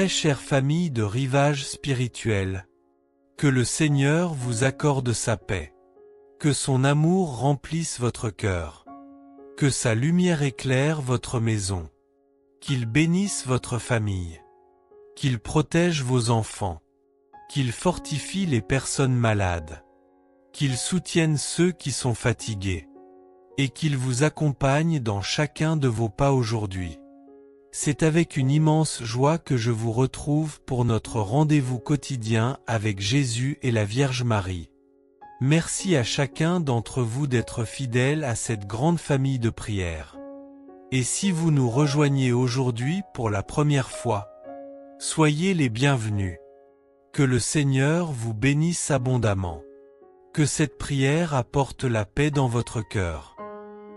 Très chère famille de Rivage Spirituel, que le Seigneur vous accorde sa paix. Que son amour remplisse votre cœur. Que sa lumière éclaire votre maison. Qu'il bénisse votre famille. Qu'il protège vos enfants. Qu'il fortifie les personnes malades. Qu'il soutienne ceux qui sont fatigués. Et qu'il vous accompagne dans chacun de vos pas aujourd'hui. C'est avec une immense joie que je vous retrouve pour notre rendez-vous quotidien avec Jésus et la Vierge Marie. Merci à chacun d'entre vous d'être fidèle à cette grande famille de prière. Et si vous nous rejoignez aujourd'hui pour la première fois, soyez les bienvenus. Que le Seigneur vous bénisse abondamment. Que cette prière apporte la paix dans votre cœur.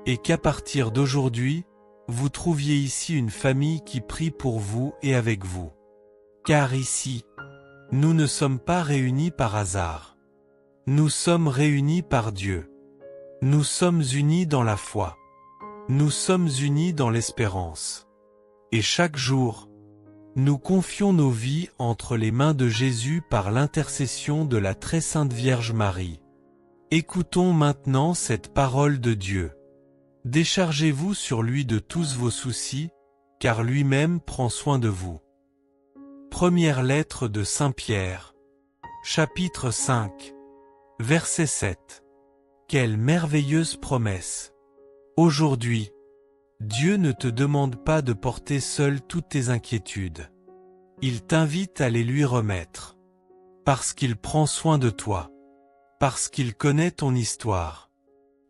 Et qu'à partir d'aujourd'hui, vous trouviez ici une famille qui prie pour vous et avec vous. Car ici, nous ne sommes pas réunis par hasard. Nous sommes réunis par Dieu. Nous sommes unis dans la foi. Nous sommes unis dans l'espérance. Et chaque jour, nous confions nos vies entre les mains de Jésus par l'intercession de la très sainte Vierge Marie. Écoutons maintenant cette parole de Dieu. Déchargez-vous sur lui de tous vos soucis, car lui-même prend soin de vous. Première lettre de Saint Pierre, chapitre 5. Verset 7. Quelle merveilleuse promesse! Aujourd'hui, Dieu ne te demande pas de porter seul toutes tes inquiétudes. Il t'invite à les lui remettre. Parce qu'il prend soin de toi. Parce qu'il connaît ton histoire.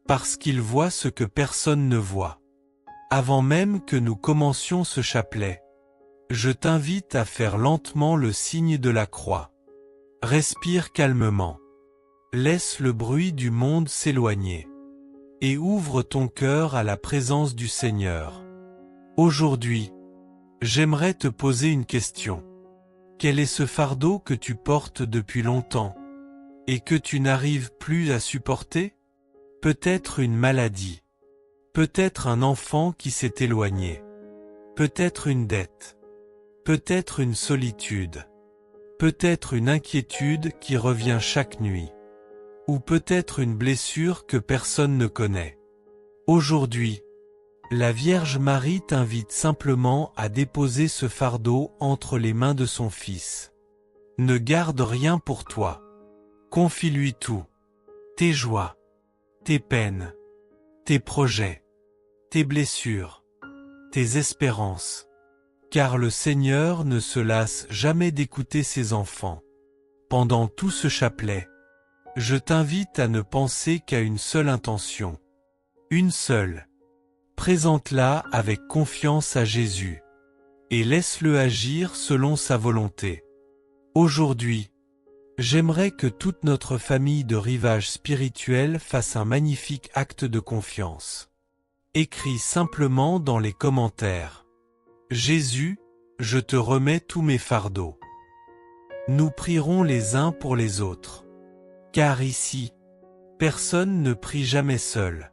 Parce qu'il voit ce que personne ne voit. Avant même que nous commencions ce chapelet, je t'invite à faire lentement le signe de la croix. Respire calmement. Laisse le bruit du monde s'éloigner. Et ouvre ton cœur à la présence du Seigneur. Aujourd'hui, j'aimerais te poser une question. Quel est ce fardeau que tu portes depuis longtemps, et que tu n'arrives plus à supporter? Peut-être une maladie. Peut-être un enfant qui s'est éloigné. Peut-être une dette. Peut-être une solitude. Peut-être une inquiétude qui revient chaque nuit. Ou peut-être une blessure que personne ne connaît. Aujourd'hui, la Vierge Marie t'invite simplement à déposer ce fardeau entre les mains de son Fils. Ne garde rien pour toi. Confie-lui tout. Tes joies, tes peines, tes projets, tes blessures, tes espérances. Car le Seigneur ne se lasse jamais d'écouter ses enfants. Pendant tout ce chapelet, je t'invite à ne penser qu'à une seule intention. Une seule. Présente-la avec confiance à Jésus. Et laisse-le agir selon sa volonté. Aujourd'hui, j'aimerais que toute notre famille de Rivage Spirituel fasse un magnifique acte de confiance. Écris simplement dans les commentaires. Jésus, je te remets tous mes fardeaux. Nous prierons les uns pour les autres. Car ici, personne ne prie jamais seul.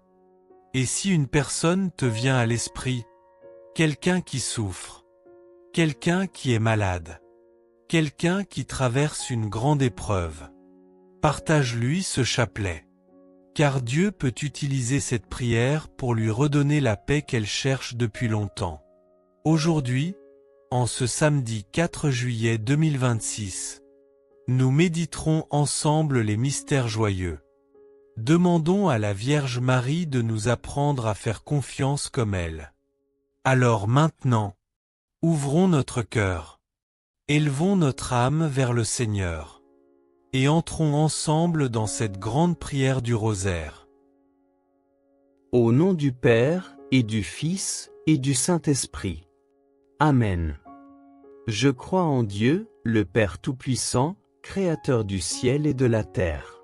Et si une personne te vient à l'esprit, quelqu'un qui souffre, quelqu'un qui est malade, quelqu'un qui traverse une grande épreuve, partage-lui ce chapelet. Car Dieu peut utiliser cette prière pour lui redonner la paix qu'elle cherche depuis longtemps. Aujourd'hui, en ce samedi 4 juillet 2026, nous méditerons ensemble les mystères joyeux. Demandons à la Vierge Marie de nous apprendre à faire confiance comme elle. Alors maintenant, ouvrons notre cœur. Élevons notre âme vers le Seigneur. Et entrons ensemble dans cette grande prière du rosaire. Au nom du Père, et du Fils, et du Saint-Esprit. Amen. Je crois en Dieu, le Père Tout-Puissant, Créateur du ciel et de la terre.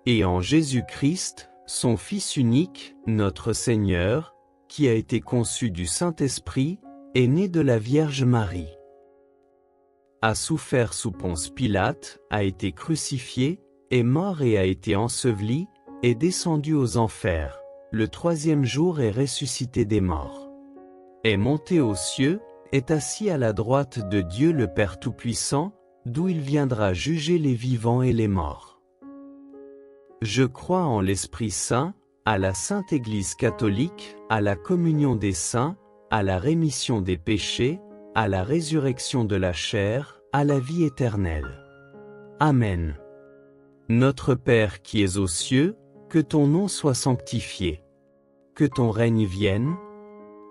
Et en Jésus-Christ, son Fils unique, notre Seigneur, qui a été conçu du Saint-Esprit, est né de la Vierge Marie. A souffert sous Ponce Pilate, a été crucifié, est mort et a été enseveli, est descendu aux enfers, le troisième jour est ressuscité des morts. Est monté aux cieux, est assis à la droite de Dieu le Père Tout-Puissant, d'où il viendra juger les vivants et les morts. Je crois en l'Esprit Saint, à la Sainte Église catholique, à la communion des saints, à la rémission des péchés, à la résurrection de la chair, à la vie éternelle. Amen. Notre Père qui es aux cieux, que ton nom soit sanctifié. Que ton règne vienne.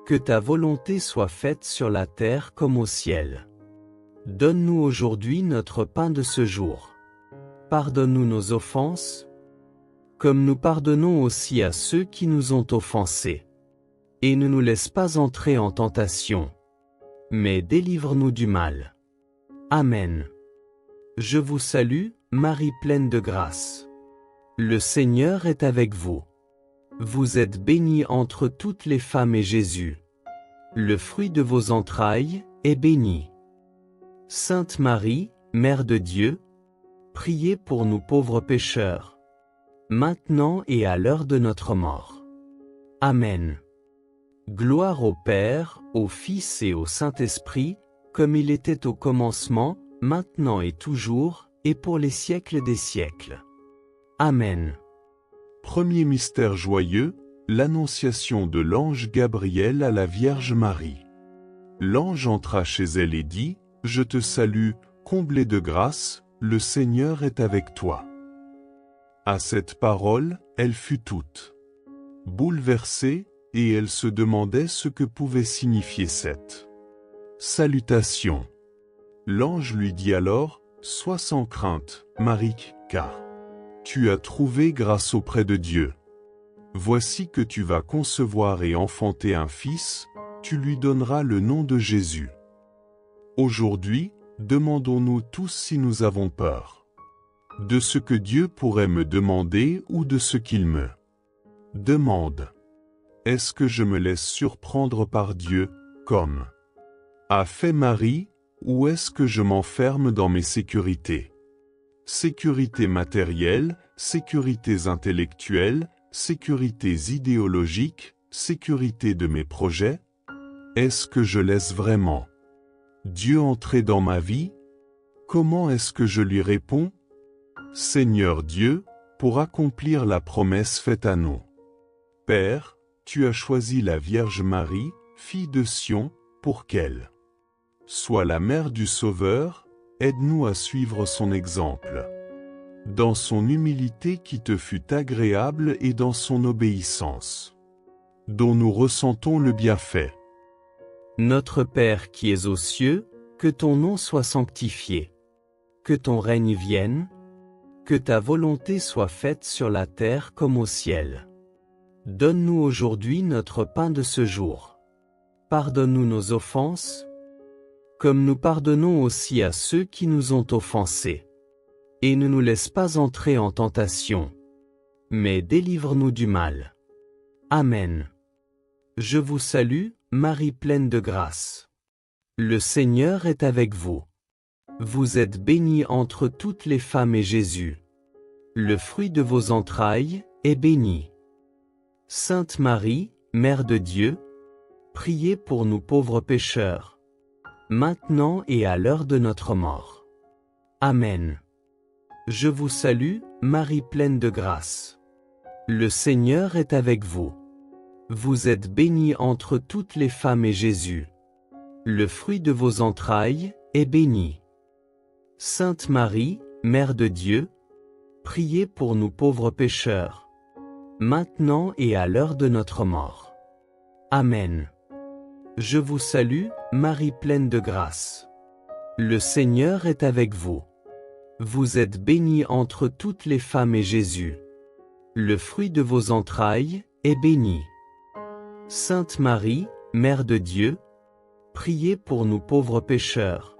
Que ta volonté soit faite sur la terre comme au ciel. Donne-nous aujourd'hui notre pain de ce jour. Pardonne-nous nos offenses, comme nous pardonnons aussi à ceux qui nous ont offensés. Et ne nous laisse pas entrer en tentation, mais délivre-nous du mal. Amen. Je vous salue, Marie pleine de grâce. Le Seigneur est avec vous. Vous êtes bénie entre toutes les femmes et Jésus, le fruit de vos entrailles, est béni. Sainte Marie, Mère de Dieu, priez pour nous pauvres pécheurs, maintenant et à l'heure de notre mort. Amen. Gloire au Père, au Fils et au Saint-Esprit, comme il était au commencement, maintenant et toujours, et pour les siècles des siècles. Amen. Premier mystère joyeux, l'annonciation de l'ange Gabriel à la Vierge Marie. L'ange entra chez elle et dit, « Je te salue, comblée de grâce, le Seigneur est avec toi. » À cette parole, elle fut toute bouleversée, et elle se demandait ce que pouvait signifier cette salutation. L'ange lui dit alors, « Sois sans crainte, Marie, car tu as trouvé grâce auprès de Dieu. Voici que tu vas concevoir et enfanter un fils, tu lui donneras le nom de Jésus. » Aujourd'hui, demandons-nous tous si nous avons peur de ce que Dieu pourrait me demander ou de ce qu'il me demande. Est-ce que je me laisse surprendre par Dieu, comme a fait Marie, ou est-ce que je m'enferme dans mes sécurités? Sécurités matérielles, sécurités intellectuelles, sécurités idéologiques, sécurité de mes projets? Est-ce que je laisse vraiment Dieu entrer dans ma vie? Comment est-ce que je lui réponds? Seigneur Dieu, pour accomplir la promesse faite à nous. Père, tu as choisi la Vierge Marie, fille de Sion, pour qu'elle soit la mère du Sauveur, aide-nous à suivre son exemple. Dans son humilité qui te fut agréable et dans son obéissance, dont nous ressentons le bienfait. Notre Père qui es aux cieux, que ton nom soit sanctifié. Que ton règne vienne. Que ta volonté soit faite sur la terre comme au ciel. Donne-nous aujourd'hui notre pain de ce jour. Pardonne-nous nos offenses, comme nous pardonnons aussi à ceux qui nous ont offensés. Et ne nous laisse pas entrer en tentation, mais délivre-nous du mal. Amen. Je vous salue, Marie pleine de grâce. Le Seigneur est avec vous. Vous êtes bénie entre toutes les femmes et Jésus, le fruit de vos entrailles, est béni. Sainte Marie, Mère de Dieu, priez pour nous pauvres pécheurs, maintenant et à l'heure de notre mort. Amen. Je vous salue, Marie pleine de grâce. Le Seigneur est avec vous. Vous êtes bénie entre toutes les femmes et Jésus, le fruit de vos entrailles, est béni. Sainte Marie, Mère de Dieu, priez pour nous pauvres pécheurs, maintenant et à l'heure de notre mort. Amen. Je vous salue, Marie pleine de grâce. Le Seigneur est avec vous. Vous êtes bénie entre toutes les femmes et Jésus, le fruit de vos entrailles, est béni. Sainte Marie, Mère de Dieu, priez pour nous pauvres pécheurs,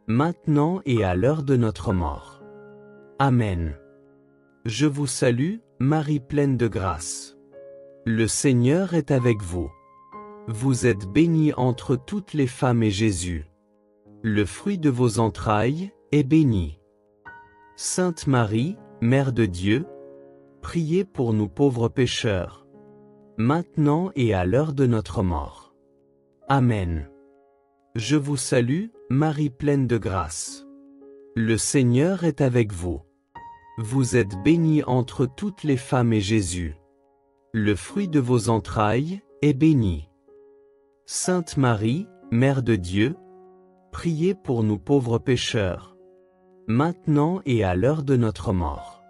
maintenant et à l'heure de notre mort. Amen. Je vous salue, Marie pleine de grâce. Le Seigneur est avec vous. Vous êtes bénie entre toutes les femmes et Jésus, le fruit de vos entrailles, est béni. Sainte Marie, Mère de Dieu, priez pour nous pauvres pécheurs, maintenant et à l'heure de notre mort. Amen. Je vous salue, Marie pleine de grâce. Le Seigneur est avec vous. Vous êtes bénie entre toutes les femmes et Jésus, le fruit de vos entrailles, est béni. Sainte Marie, Mère de Dieu, priez pour nous pauvres pécheurs, maintenant et à l'heure de notre mort.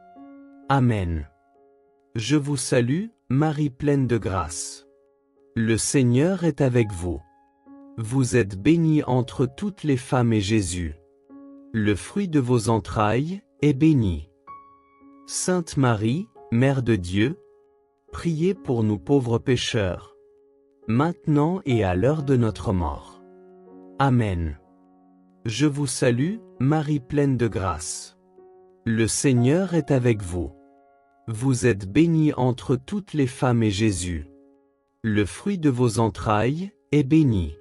Amen. Je vous salue, Marie pleine de grâce. Le Seigneur est avec vous. Vous êtes bénie entre toutes les femmes et Jésus, le fruit de vos entrailles, est béni. Sainte Marie, Mère de Dieu, priez pour nous pauvres pécheurs, maintenant et à l'heure de notre mort. Amen. Je vous salue, Marie pleine de grâce. Le Seigneur est avec vous. Vous êtes bénie entre toutes les femmes et Jésus, le fruit de vos entrailles, est béni.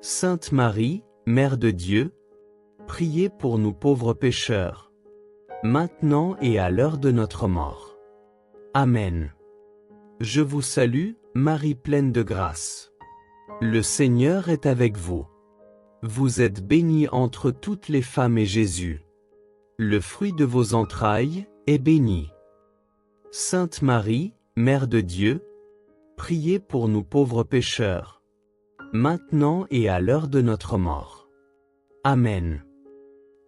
Sainte Marie, Mère de Dieu, priez pour nous pauvres pécheurs, maintenant et à l'heure de notre mort. Amen. Je vous salue, Marie pleine de grâce. Le Seigneur est avec vous. Vous êtes bénie entre toutes les femmes et Jésus, le fruit de vos entrailles, est béni. Sainte Marie, Mère de Dieu, priez pour nous pauvres pécheurs, maintenant et à l'heure de notre mort. Amen.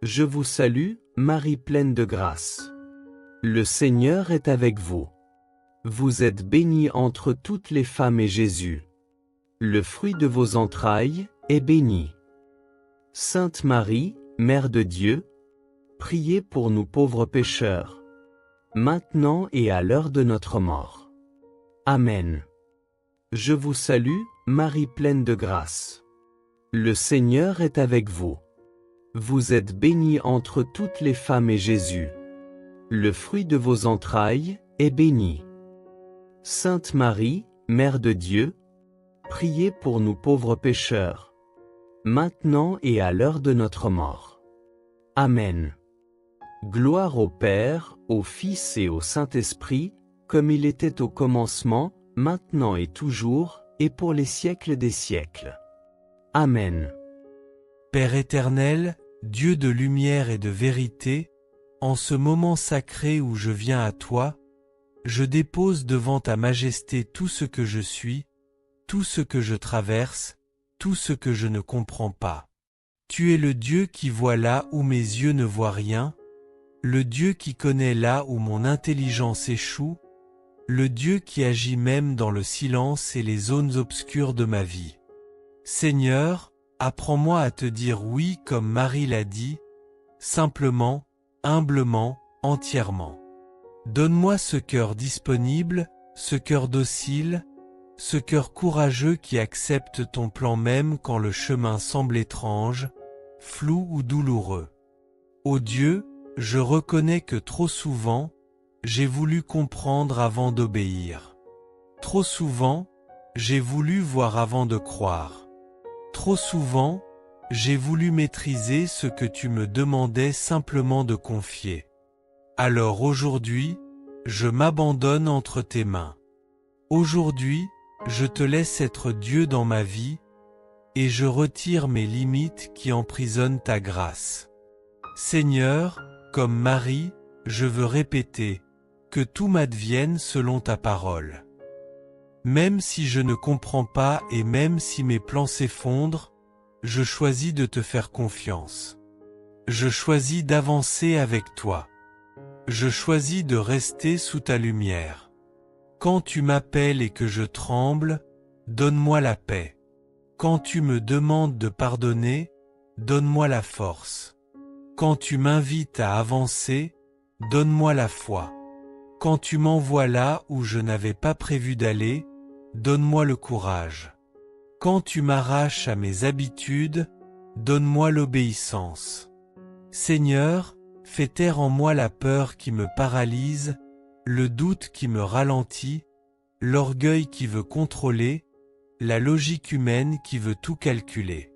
Je vous salue, Marie pleine de grâce. Le Seigneur est avec vous. Vous êtes bénie entre toutes les femmes et Jésus, le fruit de vos entrailles, est béni. Sainte Marie, Mère de Dieu, priez pour nous pauvres pécheurs, maintenant et à l'heure de notre mort. Amen. Je vous salue, Marie pleine de grâce. Le Seigneur est avec vous. Vous êtes bénie entre toutes les femmes et Jésus, le fruit de vos entrailles, est béni. Sainte Marie, Mère de Dieu, priez pour nous pauvres pécheurs, maintenant et à l'heure de notre mort. Amen. Gloire au Père, au Fils et au Saint-Esprit, comme il était au commencement, maintenant et toujours, et pour les siècles des siècles. Amen. Père éternel, Dieu de lumière et de vérité, en ce moment sacré où je viens à toi, je dépose devant ta majesté tout ce que je suis, tout ce que je traverse, tout ce que je ne comprends pas. Tu es le Dieu qui voit là où mes yeux ne voient rien, le Dieu qui connaît là où mon intelligence échoue, le Dieu qui agit même dans le silence et les zones obscures de ma vie. Seigneur, apprends-moi à te dire oui comme Marie l'a dit, simplement, humblement, entièrement. Donne-moi ce cœur disponible, ce cœur docile, ce cœur courageux qui accepte ton plan même quand le chemin semble étrange, flou ou douloureux. Ô Dieu, je reconnais que trop souvent, j'ai voulu comprendre avant d'obéir. Trop souvent, j'ai voulu voir avant de croire. Trop souvent, j'ai voulu maîtriser ce que tu me demandais simplement de confier. Alors aujourd'hui, je m'abandonne entre tes mains. Aujourd'hui, je te laisse être Dieu dans ma vie, et je retire mes limites qui emprisonnent ta grâce. Seigneur, comme Marie, je veux répéter, que tout m'advienne selon ta parole. Même si je ne comprends pas et même si mes plans s'effondrent, je choisis de te faire confiance. Je choisis d'avancer avec toi. Je choisis de rester sous ta lumière. Quand tu m'appelles et que je tremble, donne-moi la paix. Quand tu me demandes de pardonner, donne-moi la force. Quand tu m'invites à avancer, donne-moi la foi. Quand tu m'envoies là où je n'avais pas prévu d'aller, donne-moi le courage. Quand tu m'arraches à mes habitudes, donne-moi l'obéissance. Seigneur, fais taire en moi la peur qui me paralyse, le doute qui me ralentit, l'orgueil qui veut contrôler, la logique humaine qui veut tout calculer.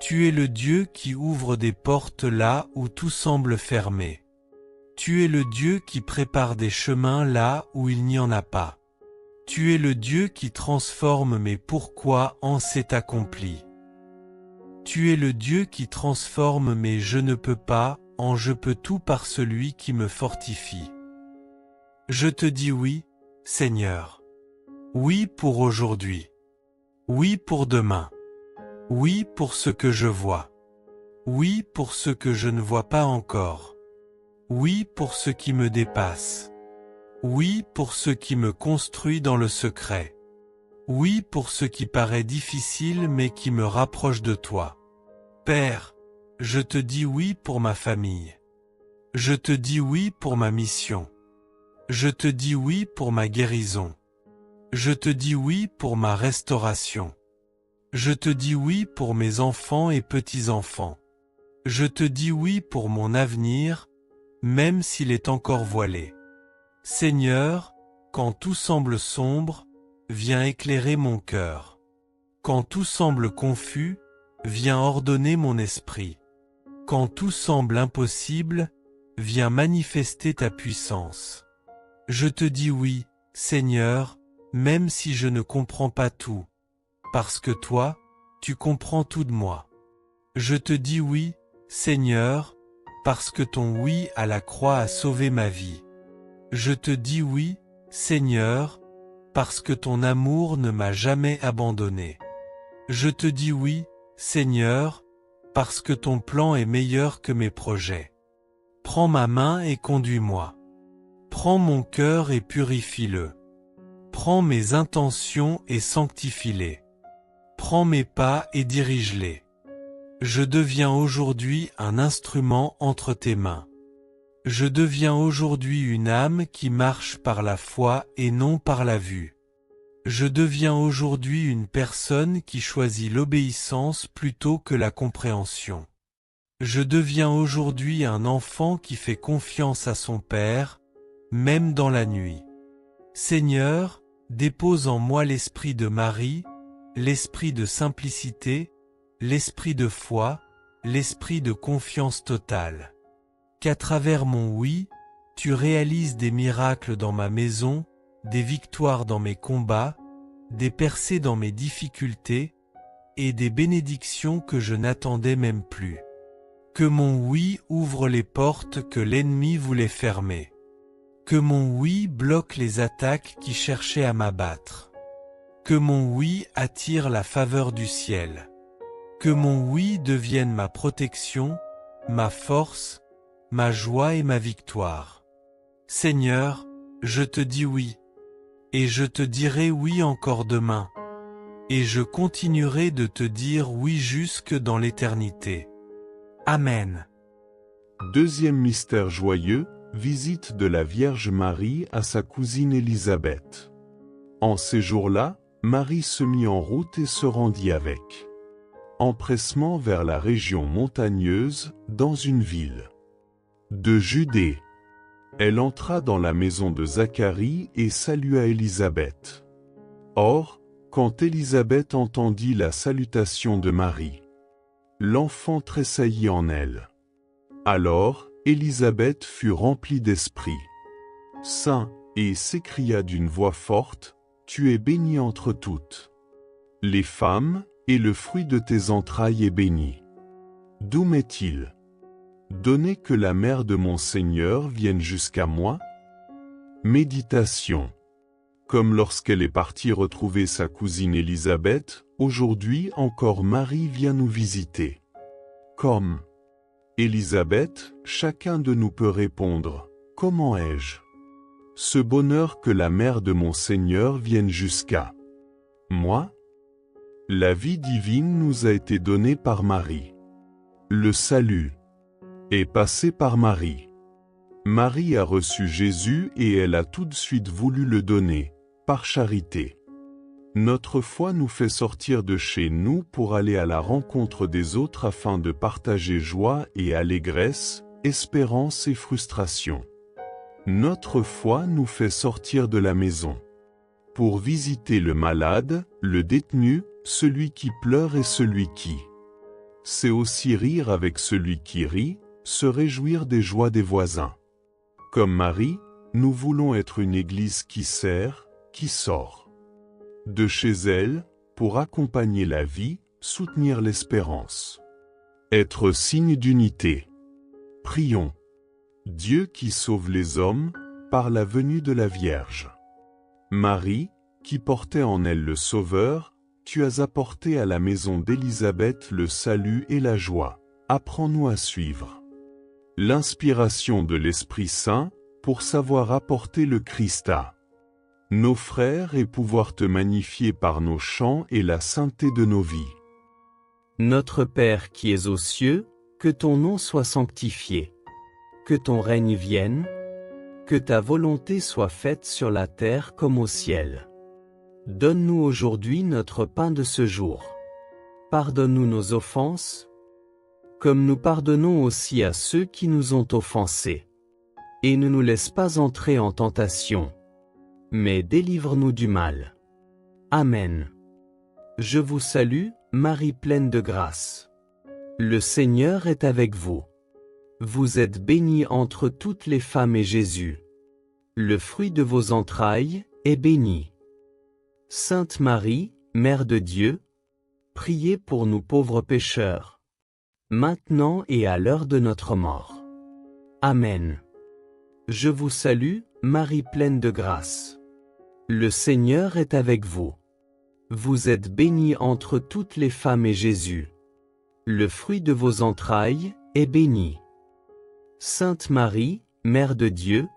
Tu es le Dieu qui ouvre des portes là où tout semble fermé. Tu es le Dieu qui prépare des chemins là où il n'y en a pas. Tu es le Dieu qui transforme mes pourquoi en c'est accompli. Tu es le Dieu qui transforme mes je ne peux pas en je peux tout par celui qui me fortifie. Je te dis oui, Seigneur. Oui pour aujourd'hui. Oui pour demain. Oui pour ce que je vois. Oui pour ce que je ne vois pas encore. Oui pour ce qui me dépasse. Oui pour ce qui me construit dans le secret. Oui pour ce qui paraît difficile mais qui me rapproche de toi. Père, je te dis oui pour ma famille. Je te dis oui pour ma mission. Je te dis oui pour ma guérison. Je te dis oui pour ma restauration. Je te dis oui pour mes enfants et petits-enfants. Je te dis oui pour mon avenir, même s'il est encore voilé. Seigneur, quand tout semble sombre, viens éclairer mon cœur. Quand tout semble confus, viens ordonner mon esprit. Quand tout semble impossible, viens manifester ta puissance. Je te dis oui, Seigneur, même si je ne comprends pas tout, parce que toi, tu comprends tout de moi. Je te dis oui, Seigneur, parce que ton oui à la croix a sauvé ma vie. Je te dis oui, Seigneur, parce que ton amour ne m'a jamais abandonné. Je te dis oui, Seigneur, parce que ton plan est meilleur que mes projets. Prends ma main et conduis-moi. Prends mon cœur et purifie-le. Prends mes intentions et sanctifie-les. Prends mes pas et dirige-les. Je deviens aujourd'hui un instrument entre tes mains. Je deviens aujourd'hui une âme qui marche par la foi et non par la vue. Je deviens aujourd'hui une personne qui choisit l'obéissance plutôt que la compréhension. Je deviens aujourd'hui un enfant qui fait confiance à son Père, même dans la nuit. Seigneur, dépose en moi l'esprit de Marie, l'esprit de simplicité, l'esprit de foi, l'esprit de confiance totale. Qu'à travers mon oui, tu réalises des miracles dans ma maison, des victoires dans mes combats, des percées dans mes difficultés, et des bénédictions que je n'attendais même plus. Que mon oui ouvre les portes que l'ennemi voulait fermer. Que mon oui bloque les attaques qui cherchaient à m'abattre. Que mon oui attire la faveur du ciel. Que mon oui devienne ma protection, ma force, ma joie et ma victoire. Seigneur, je te dis oui. Et je te dirai oui encore demain. Et je continuerai de te dire oui jusque dans l'éternité. Amen. Deuxième mystère joyeux, visite de la Vierge Marie à sa cousine Élisabeth. En ces jours-là, Marie se mit en route et se rendit avec empressement vers la région montagneuse, dans une ville de Judée. Elle entra dans la maison de Zacharie et salua Élisabeth. Or, quand Élisabeth entendit la salutation de Marie, l'enfant tressaillit en elle. Alors, Élisabeth fut remplie d'esprit saint et s'écria d'une voix forte, « Tu es bénie entre toutes les femmes, et le fruit de tes entrailles est béni. D'où m'est-il donné que la mère de mon Seigneur vienne jusqu'à moi ?» Méditation. Comme lorsqu'elle est partie retrouver sa cousine Élisabeth, aujourd'hui encore Marie vient nous visiter. Comme Élisabeth, chacun de nous peut répondre, « Comment ai-je ce bonheur que la mère de mon Seigneur vienne jusqu'à moi ?» La vie divine nous a été donnée par Marie. Le salut est passé par Marie. Marie a reçu Jésus et elle a tout de suite voulu le donner, par charité. Notre foi nous fait sortir de chez nous pour aller à la rencontre des autres afin de partager joie et allégresse, espérance et frustration. Notre foi nous fait sortir de la maison pour visiter le malade, le détenu, celui qui pleure et celui qui sait aussi rire avec celui qui rit, se réjouir des joies des voisins. Comme Marie, nous voulons être une église qui sert, qui sort de chez elle, pour accompagner la vie, soutenir l'espérance. Être signe d'unité. Prions. Dieu qui sauve les hommes, par la venue de la Vierge. Marie, qui portait en elle le Sauveur, tu as apporté à la maison d'Élisabeth le salut et la joie. Apprends-nous à suivre l'inspiration de l'Esprit Saint, pour savoir apporter le Christ à nos frères et pouvoir te magnifier par nos chants et la sainteté de nos vies. Notre Père qui es aux cieux, que ton nom soit sanctifié. Que ton règne vienne. Que ta volonté soit faite sur la terre comme au ciel. Donne-nous aujourd'hui notre pain de ce jour. Pardonne-nous nos offenses, comme nous pardonnons aussi à ceux qui nous ont offensés. Et ne nous laisse pas entrer en tentation, mais délivre-nous du mal. Amen. Je vous salue, Marie pleine de grâce. Le Seigneur est avec vous. Vous êtes bénie entre toutes les femmes et Jésus, le fruit de vos entrailles, est béni. Sainte Marie, Mère de Dieu, priez pour nous pauvres pécheurs, maintenant et à l'heure de notre mort. Amen. Je vous salue, Marie pleine de grâce. Le Seigneur est avec vous. Vous êtes bénie entre toutes les femmes et Jésus, le fruit de vos entrailles, est béni. Sainte Marie, Mère de Dieu,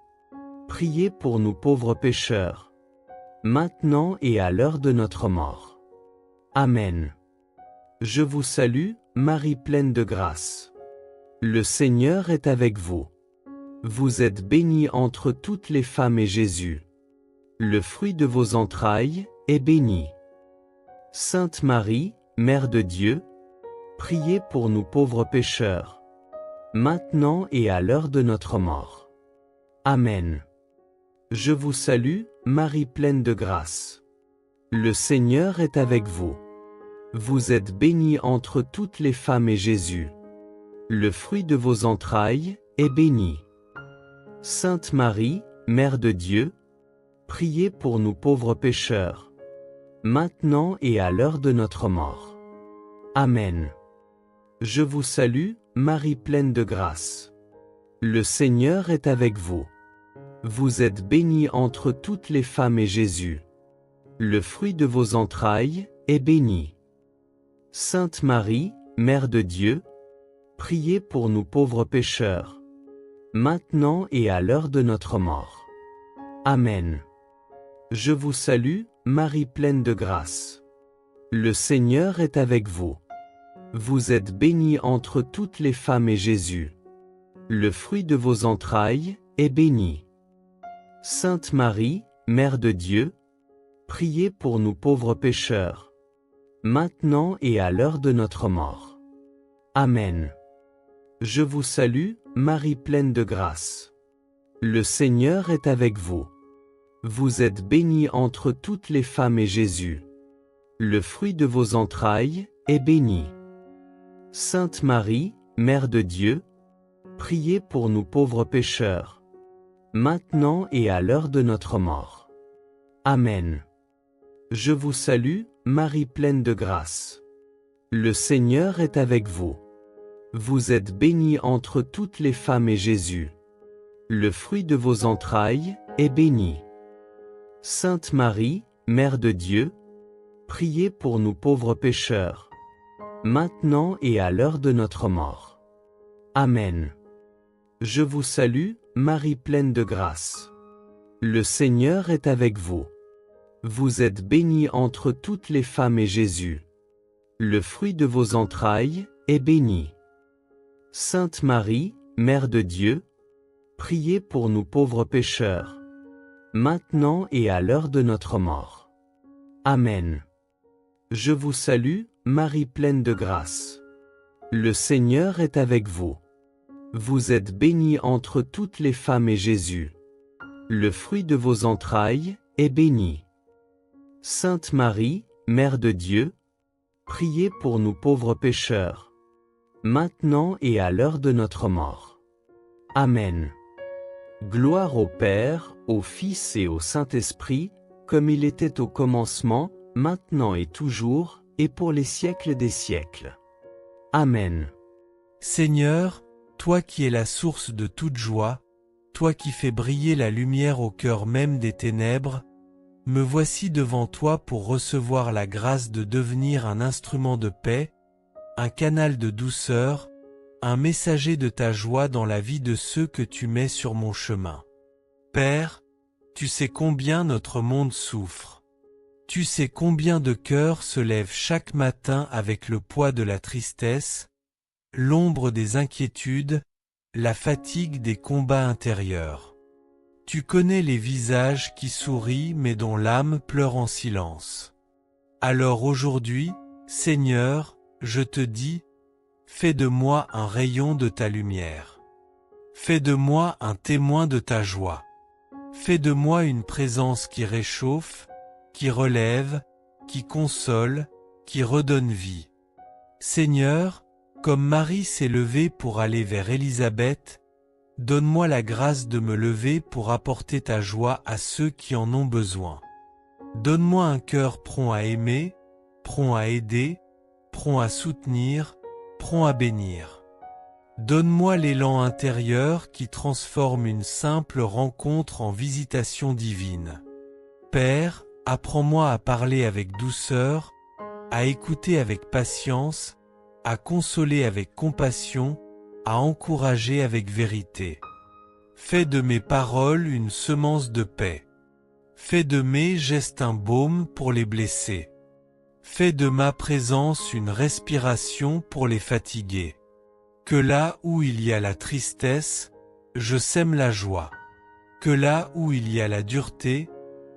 priez pour nous pauvres pécheurs, maintenant et à l'heure de notre mort. Amen. Je vous salue, Marie pleine de grâce. Le Seigneur est avec vous. Vous êtes bénie entre toutes les femmes et Jésus, le fruit de vos entrailles, est béni. Sainte Marie, Mère de Dieu, priez pour nous pauvres pécheurs, maintenant et à l'heure de notre mort. Amen. Je vous salue, Marie pleine de grâce. Le Seigneur est avec vous. Vous êtes bénie entre toutes les femmes et Jésus, le fruit de vos entrailles, est béni. Sainte Marie, Mère de Dieu, priez pour nous pauvres pécheurs, maintenant et à l'heure de notre mort. Amen. Je vous salue, Marie pleine de grâce. Le Seigneur est avec vous. Vous êtes bénie entre toutes les femmes et Jésus, le fruit de vos entrailles, est béni. Sainte Marie, Mère de Dieu, priez pour nous pauvres pécheurs, maintenant et à l'heure de notre mort. Amen. Je vous salue, Marie pleine de grâce. Le Seigneur est avec vous. Vous êtes bénie entre toutes les femmes et Jésus, le fruit de vos entrailles, est béni. Sainte Marie, Mère de Dieu, priez pour nous pauvres pécheurs, maintenant et à l'heure de notre mort. Amen. Je vous salue, Marie pleine de grâce. Le Seigneur est avec vous. Vous êtes bénie entre toutes les femmes et Jésus, le fruit de vos entrailles, est béni. Sainte Marie, Mère de Dieu, priez pour nous pauvres pécheurs, maintenant et à l'heure de notre mort. Amen. Je vous salue, Marie pleine de grâce. Le Seigneur est avec vous. Vous êtes bénie entre toutes les femmes et Jésus, le fruit de vos entrailles, est béni. Sainte Marie, Mère de Dieu, priez pour nous pauvres pécheurs, maintenant et à l'heure de notre mort. Amen. Je vous salue, Marie pleine de grâce. Le Seigneur est avec vous. Vous êtes bénie entre toutes les femmes et Jésus, le fruit de vos entrailles, est béni. Sainte Marie, Mère de Dieu, priez pour nous pauvres pécheurs, maintenant et à l'heure de notre mort. Amen. Je vous salue, Marie pleine de grâce. Le Seigneur est avec vous. Vous êtes bénie entre toutes les femmes et Jésus, le fruit de vos entrailles, est béni. Sainte Marie, Mère de Dieu, priez pour nous pauvres pécheurs, maintenant et à l'heure de notre mort. Amen. Gloire au Père, au Fils et au Saint-Esprit, comme il était au commencement, maintenant et toujours, et pour les siècles des siècles. Amen. Seigneur, toi qui es la source de toute joie, toi qui fais briller la lumière au cœur même des ténèbres, me voici devant toi pour recevoir la grâce de devenir un instrument de paix, un canal de douceur, un messager de ta joie dans la vie de ceux que tu mets sur mon chemin. Père, tu sais combien notre monde souffre. Tu sais combien de cœurs se lèvent chaque matin avec le poids de la tristesse, l'ombre des inquiétudes, la fatigue des combats intérieurs. Tu connais les visages qui sourient mais dont l'âme pleure en silence. Alors aujourd'hui, Seigneur, je te dis, fais de moi un rayon de ta lumière. Fais de moi un témoin de ta joie. Fais de moi une présence qui réchauffe, qui relève, qui console, qui redonne vie. Seigneur, comme Marie s'est levée pour aller vers Élisabeth, donne-moi la grâce de me lever pour apporter ta joie à ceux qui en ont besoin. Donne-moi un cœur prompt à aimer, prompt à aider, prompt à soutenir, prompt à bénir. Donne-moi l'élan intérieur qui transforme une simple rencontre en visitation divine. Père, apprends-moi à parler avec douceur, à écouter avec patience, à consoler avec compassion, à encourager avec vérité. Fais de mes paroles une semence de paix. Fais de mes gestes un baume pour les blessés. Fais de ma présence une respiration pour les fatigués. Que là où il y a la tristesse, je sème la joie. Que là où il y a la dureté,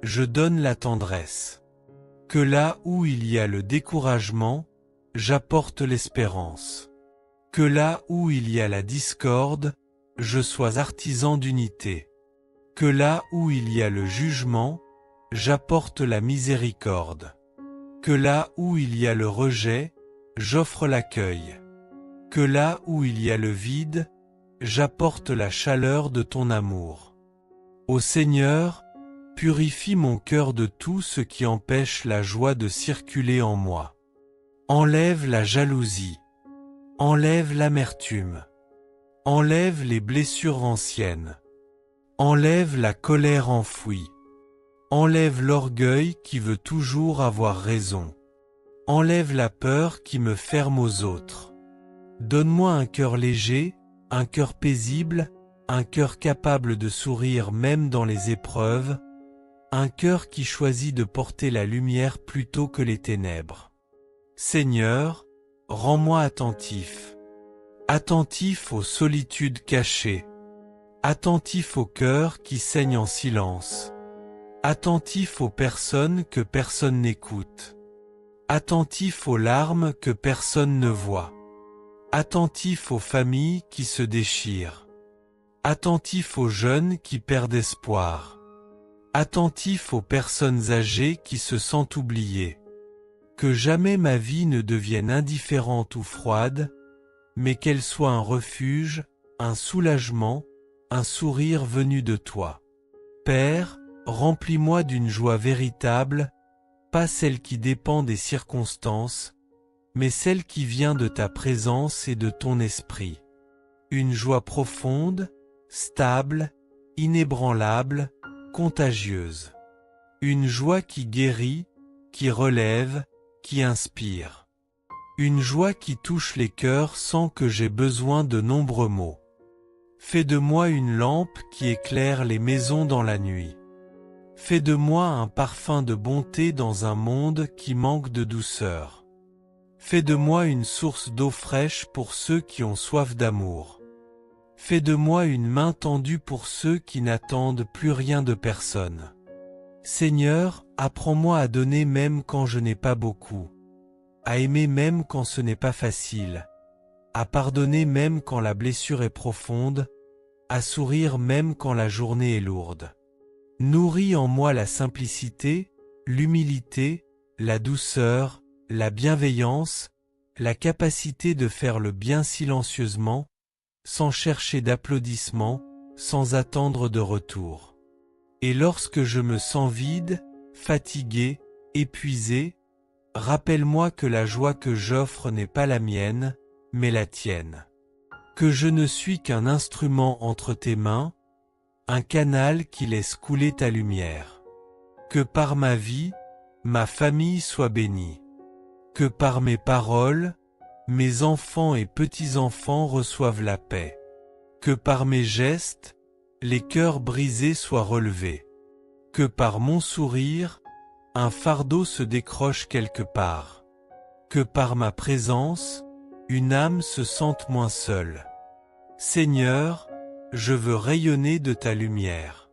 je donne la tendresse. Que là où il y a le découragement, j'apporte l'espérance. Que là où il y a la discorde, je sois artisan d'unité. Que là où il y a le jugement, j'apporte la miséricorde. Que là où il y a le rejet, j'offre l'accueil. Que là où il y a le vide, j'apporte la chaleur de ton amour. Ô Seigneur, purifie mon cœur de tout ce qui empêche la joie de circuler en moi. Enlève la jalousie. Enlève l'amertume. Enlève les blessures anciennes. Enlève la colère enfouie. Enlève l'orgueil qui veut toujours avoir raison. Enlève la peur qui me ferme aux autres. Donne-moi un cœur léger, un cœur paisible, un cœur capable de sourire même dans les épreuves, un cœur qui choisit de porter la lumière plutôt que les ténèbres. Seigneur, rends-moi attentif. Attentif aux solitudes cachées. Attentif aux cœurs qui saignent en silence. Attentif aux personnes que personne n'écoute. Attentif aux larmes que personne ne voit. Attentif aux familles qui se déchirent. Attentif aux jeunes qui perdent espoir. Attentif aux personnes âgées qui se sentent oubliées. Que jamais ma vie ne devienne indifférente ou froide, mais qu'elle soit un refuge, un soulagement, un sourire venu de toi. Père, remplis-moi d'une joie véritable, pas celle qui dépend des circonstances, mais celle qui vient de ta présence et de ton esprit. Une joie profonde, stable, inébranlable, contagieuse. Une joie qui guérit, qui relève, qui inspire. Une joie qui touche les cœurs sans que j'aie besoin de nombreux mots. Fais de moi une lampe qui éclaire les maisons dans la nuit. Fais de moi un parfum de bonté dans un monde qui manque de douceur. Fais de moi une source d'eau fraîche pour ceux qui ont soif d'amour. Fais de moi une main tendue pour ceux qui n'attendent plus rien de personne. Seigneur, apprends-moi à donner même quand je n'ai pas beaucoup, à aimer même quand ce n'est pas facile, à pardonner même quand la blessure est profonde, à sourire même quand la journée est lourde. Nourris en moi la simplicité, l'humilité, la douceur, la bienveillance, la capacité de faire le bien silencieusement, sans chercher d'applaudissements, sans attendre de retour. Et lorsque je me sens vide, fatigué, épuisé, Rappelle-moi que la joie que j'offre n'est pas la mienne, mais la tienne. Que je ne suis qu'un instrument entre tes mains, un canal qui laisse couler ta lumière. Que par ma vie, ma famille soit bénie. Que par mes paroles, mes enfants et petits-enfants reçoivent la paix. Que par mes gestes, les cœurs brisés soient relevés. Que par mon sourire, un fardeau se décroche quelque part. Que par ma présence, une âme se sente moins seule. Seigneur, je veux rayonner de ta lumière.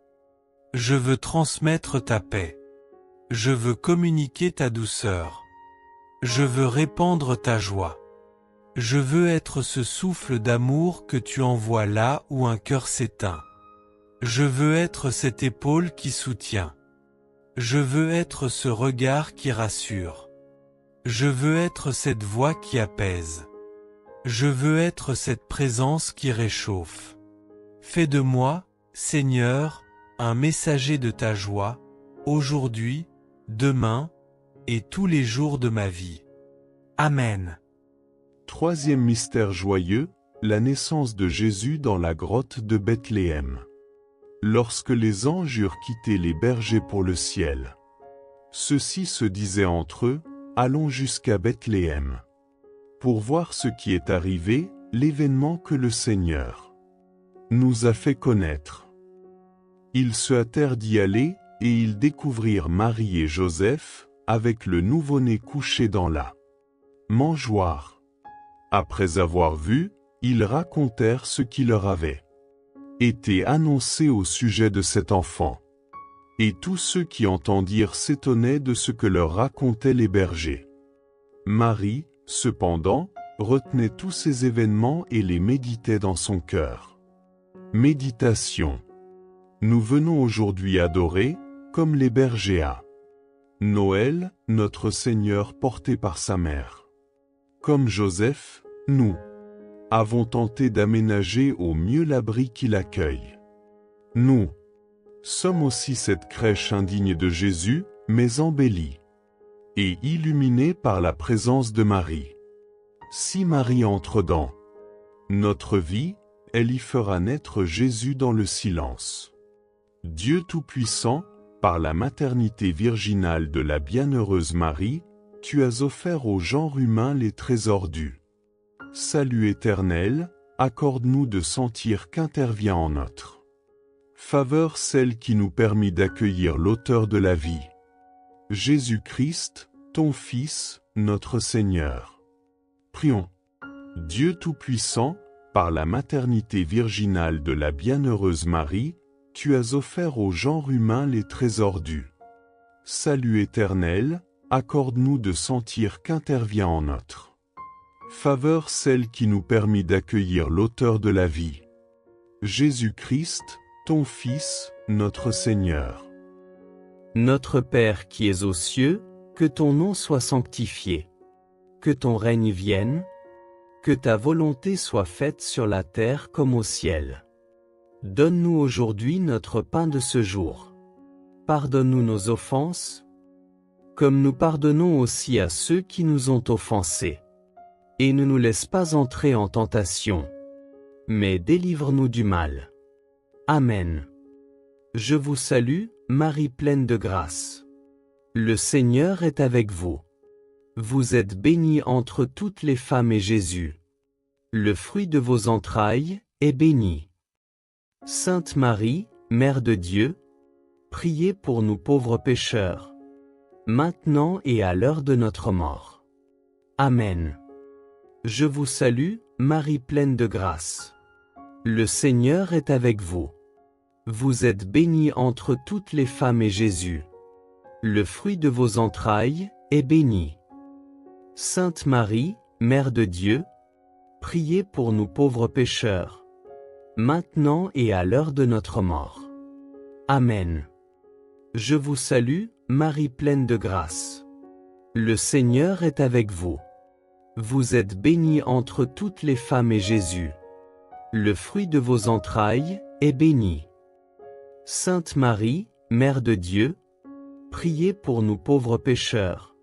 Je veux transmettre ta paix. Je veux communiquer ta douceur. Je veux répandre ta joie. Je veux être ce souffle d'amour que tu envoies là où un cœur s'éteint. Je veux être cette épaule qui soutient. Je veux être ce regard qui rassure. Je veux être cette voix qui apaise. Je veux être cette présence qui réchauffe. Fais de moi, Seigneur, un messager de ta joie, aujourd'hui, demain, et tous les jours de ma vie. Amen. Troisième mystère joyeux, la naissance de Jésus dans la grotte de Bethléem. Lorsque les anges eurent quitté les bergers pour le ciel, ceux-ci se disaient entre eux, « Allons jusqu'à Bethléem, pour voir ce qui est arrivé, l'événement que le Seigneur nous a fait connaître. » Ils se hâtèrent d'y aller, et ils découvrirent Marie et Joseph, avec le nouveau-né couché dans la mangeoire. Après avoir vu, ils racontèrent ce qui leur avait été annoncé au sujet de cet enfant. Et tous ceux qui entendirent s'étonnaient de ce que leur racontaient les bergers. Marie, cependant, retenait tous ces événements et les méditait dans son cœur. Méditation. Nous venons aujourd'hui adorer, comme les bergers à Noël, notre Seigneur porté par sa mère. Comme Joseph, nous avons tenté d'aménager au mieux l'abri qui l'accueille. Nous sommes aussi cette crèche indigne de Jésus, mais embellie et illuminée par la présence de Marie. Si Marie entre dans notre vie, elle y fera naître Jésus dans le silence. Dieu Tout-Puissant, par la maternité virginale de la bienheureuse Marie, tu as offert au genre humain les trésors du salut éternel, accorde-nous de sentir qu'intervient en notre faveur celle qui nous permit d'accueillir l'auteur de la vie, Jésus-Christ, ton Fils, notre Seigneur. Prions. Dieu Tout-Puissant, par la maternité virginale de la bienheureuse Marie, tu as offert au genre humain les trésors du salut éternel, accorde-nous de sentir qu'intervient en notre faveur celle qui nous permit d'accueillir l'auteur de la vie, Jésus-Christ, ton Fils, notre Seigneur. Notre Père qui es aux cieux, que ton nom soit sanctifié. Que ton règne vienne. Que ta volonté soit faite sur la terre comme au ciel. Donne-nous aujourd'hui notre pain de ce jour. Pardonne-nous nos offenses, comme nous pardonnons aussi à ceux qui nous ont offensés. Et ne nous laisse pas entrer en tentation, mais délivre-nous du mal. Amen. Je vous salue, Marie pleine de grâce. Le Seigneur est avec vous. Vous êtes bénie entre toutes les femmes et Jésus, le fruit de vos entrailles, est béni. Sainte Marie, Mère de Dieu, priez pour nous pauvres pécheurs, maintenant et à l'heure de notre mort. Amen. Je vous salue, Marie pleine de grâce. Le Seigneur est avec vous. Vous êtes bénie entre toutes les femmes et Jésus, le fruit de vos entrailles, est béni. Sainte Marie, Mère de Dieu, priez pour nous pauvres pécheurs, maintenant et à l'heure de notre mort. Amen. Je vous salue, Marie pleine de grâce. Le Seigneur est avec vous. Vous êtes bénie entre toutes les femmes et Jésus, le fruit de vos entrailles, est béni. Sainte Marie, Mère de Dieu, priez pour nous pauvres pécheurs,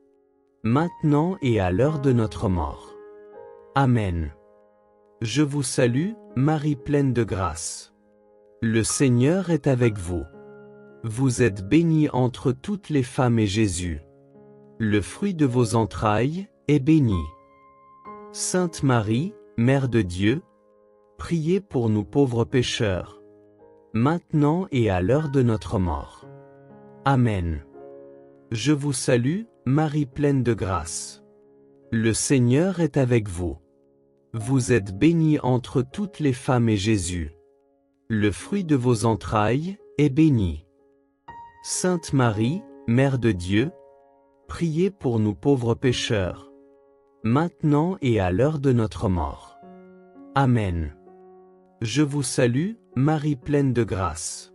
maintenant et à l'heure de notre mort. Amen. Je vous salue, Marie pleine de grâce. Le Seigneur est avec vous. Vous êtes bénie entre toutes les femmes et Jésus, le fruit de vos entrailles, est béni. Sainte Marie, Mère de Dieu, priez pour nous pauvres pécheurs, maintenant et à l'heure de notre mort. Amen. Je vous salue, Marie pleine de grâce. Le Seigneur est avec vous. Vous êtes bénie entre toutes les femmes et Jésus, le fruit de vos entrailles, est béni. Sainte Marie, Mère de Dieu, priez pour nous pauvres pécheurs, maintenant et à l'heure de notre mort. Amen. Je vous salue, Marie pleine de grâce.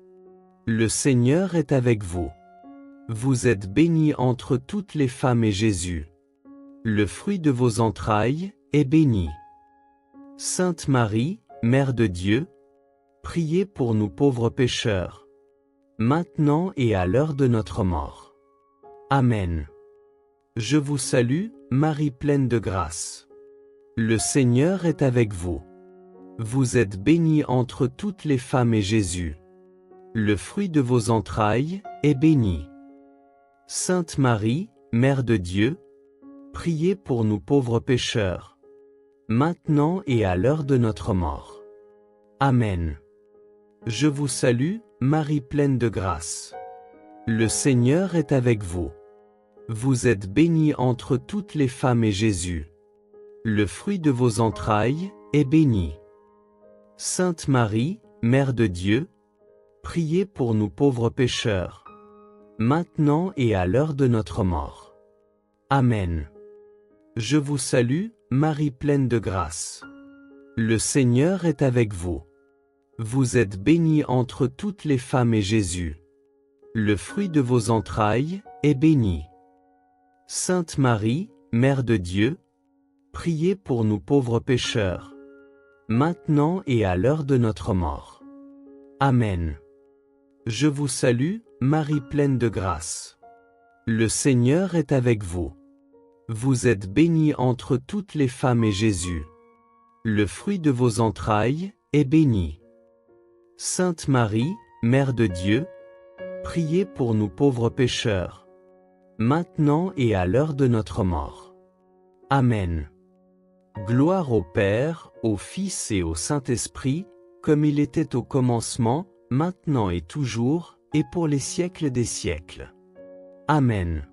Le Seigneur est avec vous. Vous êtes bénie entre toutes les femmes et Jésus, le fruit de vos entrailles, est béni. Sainte Marie, Mère de Dieu, priez pour nous pauvres pécheurs, maintenant et à l'heure de notre mort. Amen. Je vous salue, Marie pleine de grâce. Le Seigneur est avec vous. Vous êtes bénie entre toutes les femmes et Jésus, le fruit de vos entrailles, est béni. Sainte Marie, Mère de Dieu, priez pour nous pauvres pécheurs, maintenant et à l'heure de notre mort. Amen. Je vous salue, Marie pleine de grâce. Le Seigneur est avec vous. Vous êtes bénie entre toutes les femmes et Jésus, le fruit de vos entrailles, est béni. Sainte Marie, Mère de Dieu, priez pour nous pauvres pécheurs, maintenant et à l'heure de notre mort. Amen. Je vous salue, Marie pleine de grâce. Le Seigneur est avec vous. Vous êtes bénie entre toutes les femmes et Jésus, le fruit de vos entrailles, est béni. Sainte Marie, Mère de Dieu, priez pour nous pauvres pécheurs, maintenant et à l'heure de notre mort. Amen. Je vous salue, Marie pleine de grâce. Le Seigneur est avec vous. Vous êtes bénie entre toutes les femmes et Jésus, le fruit de vos entrailles, est béni. Sainte Marie, Mère de Dieu, priez pour nous pauvres pécheurs, maintenant et à l'heure de notre mort. Amen. Gloire au Père, au Fils et au Saint-Esprit, comme il était au commencement, maintenant et toujours, et pour les siècles des siècles. Amen.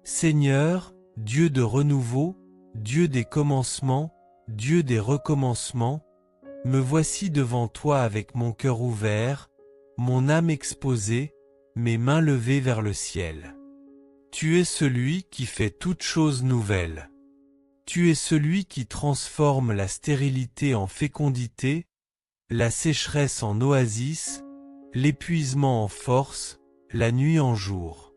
Seigneur, Dieu de renouveau, Dieu des commencements, Dieu des recommencements, me voici devant toi avec mon cœur ouvert, mon âme exposée, mes mains levées vers le ciel. Tu es celui qui fait toutes choses nouvelles. Tu es celui qui transforme la stérilité en fécondité, la sécheresse en oasis, l'épuisement en force, la nuit en jour.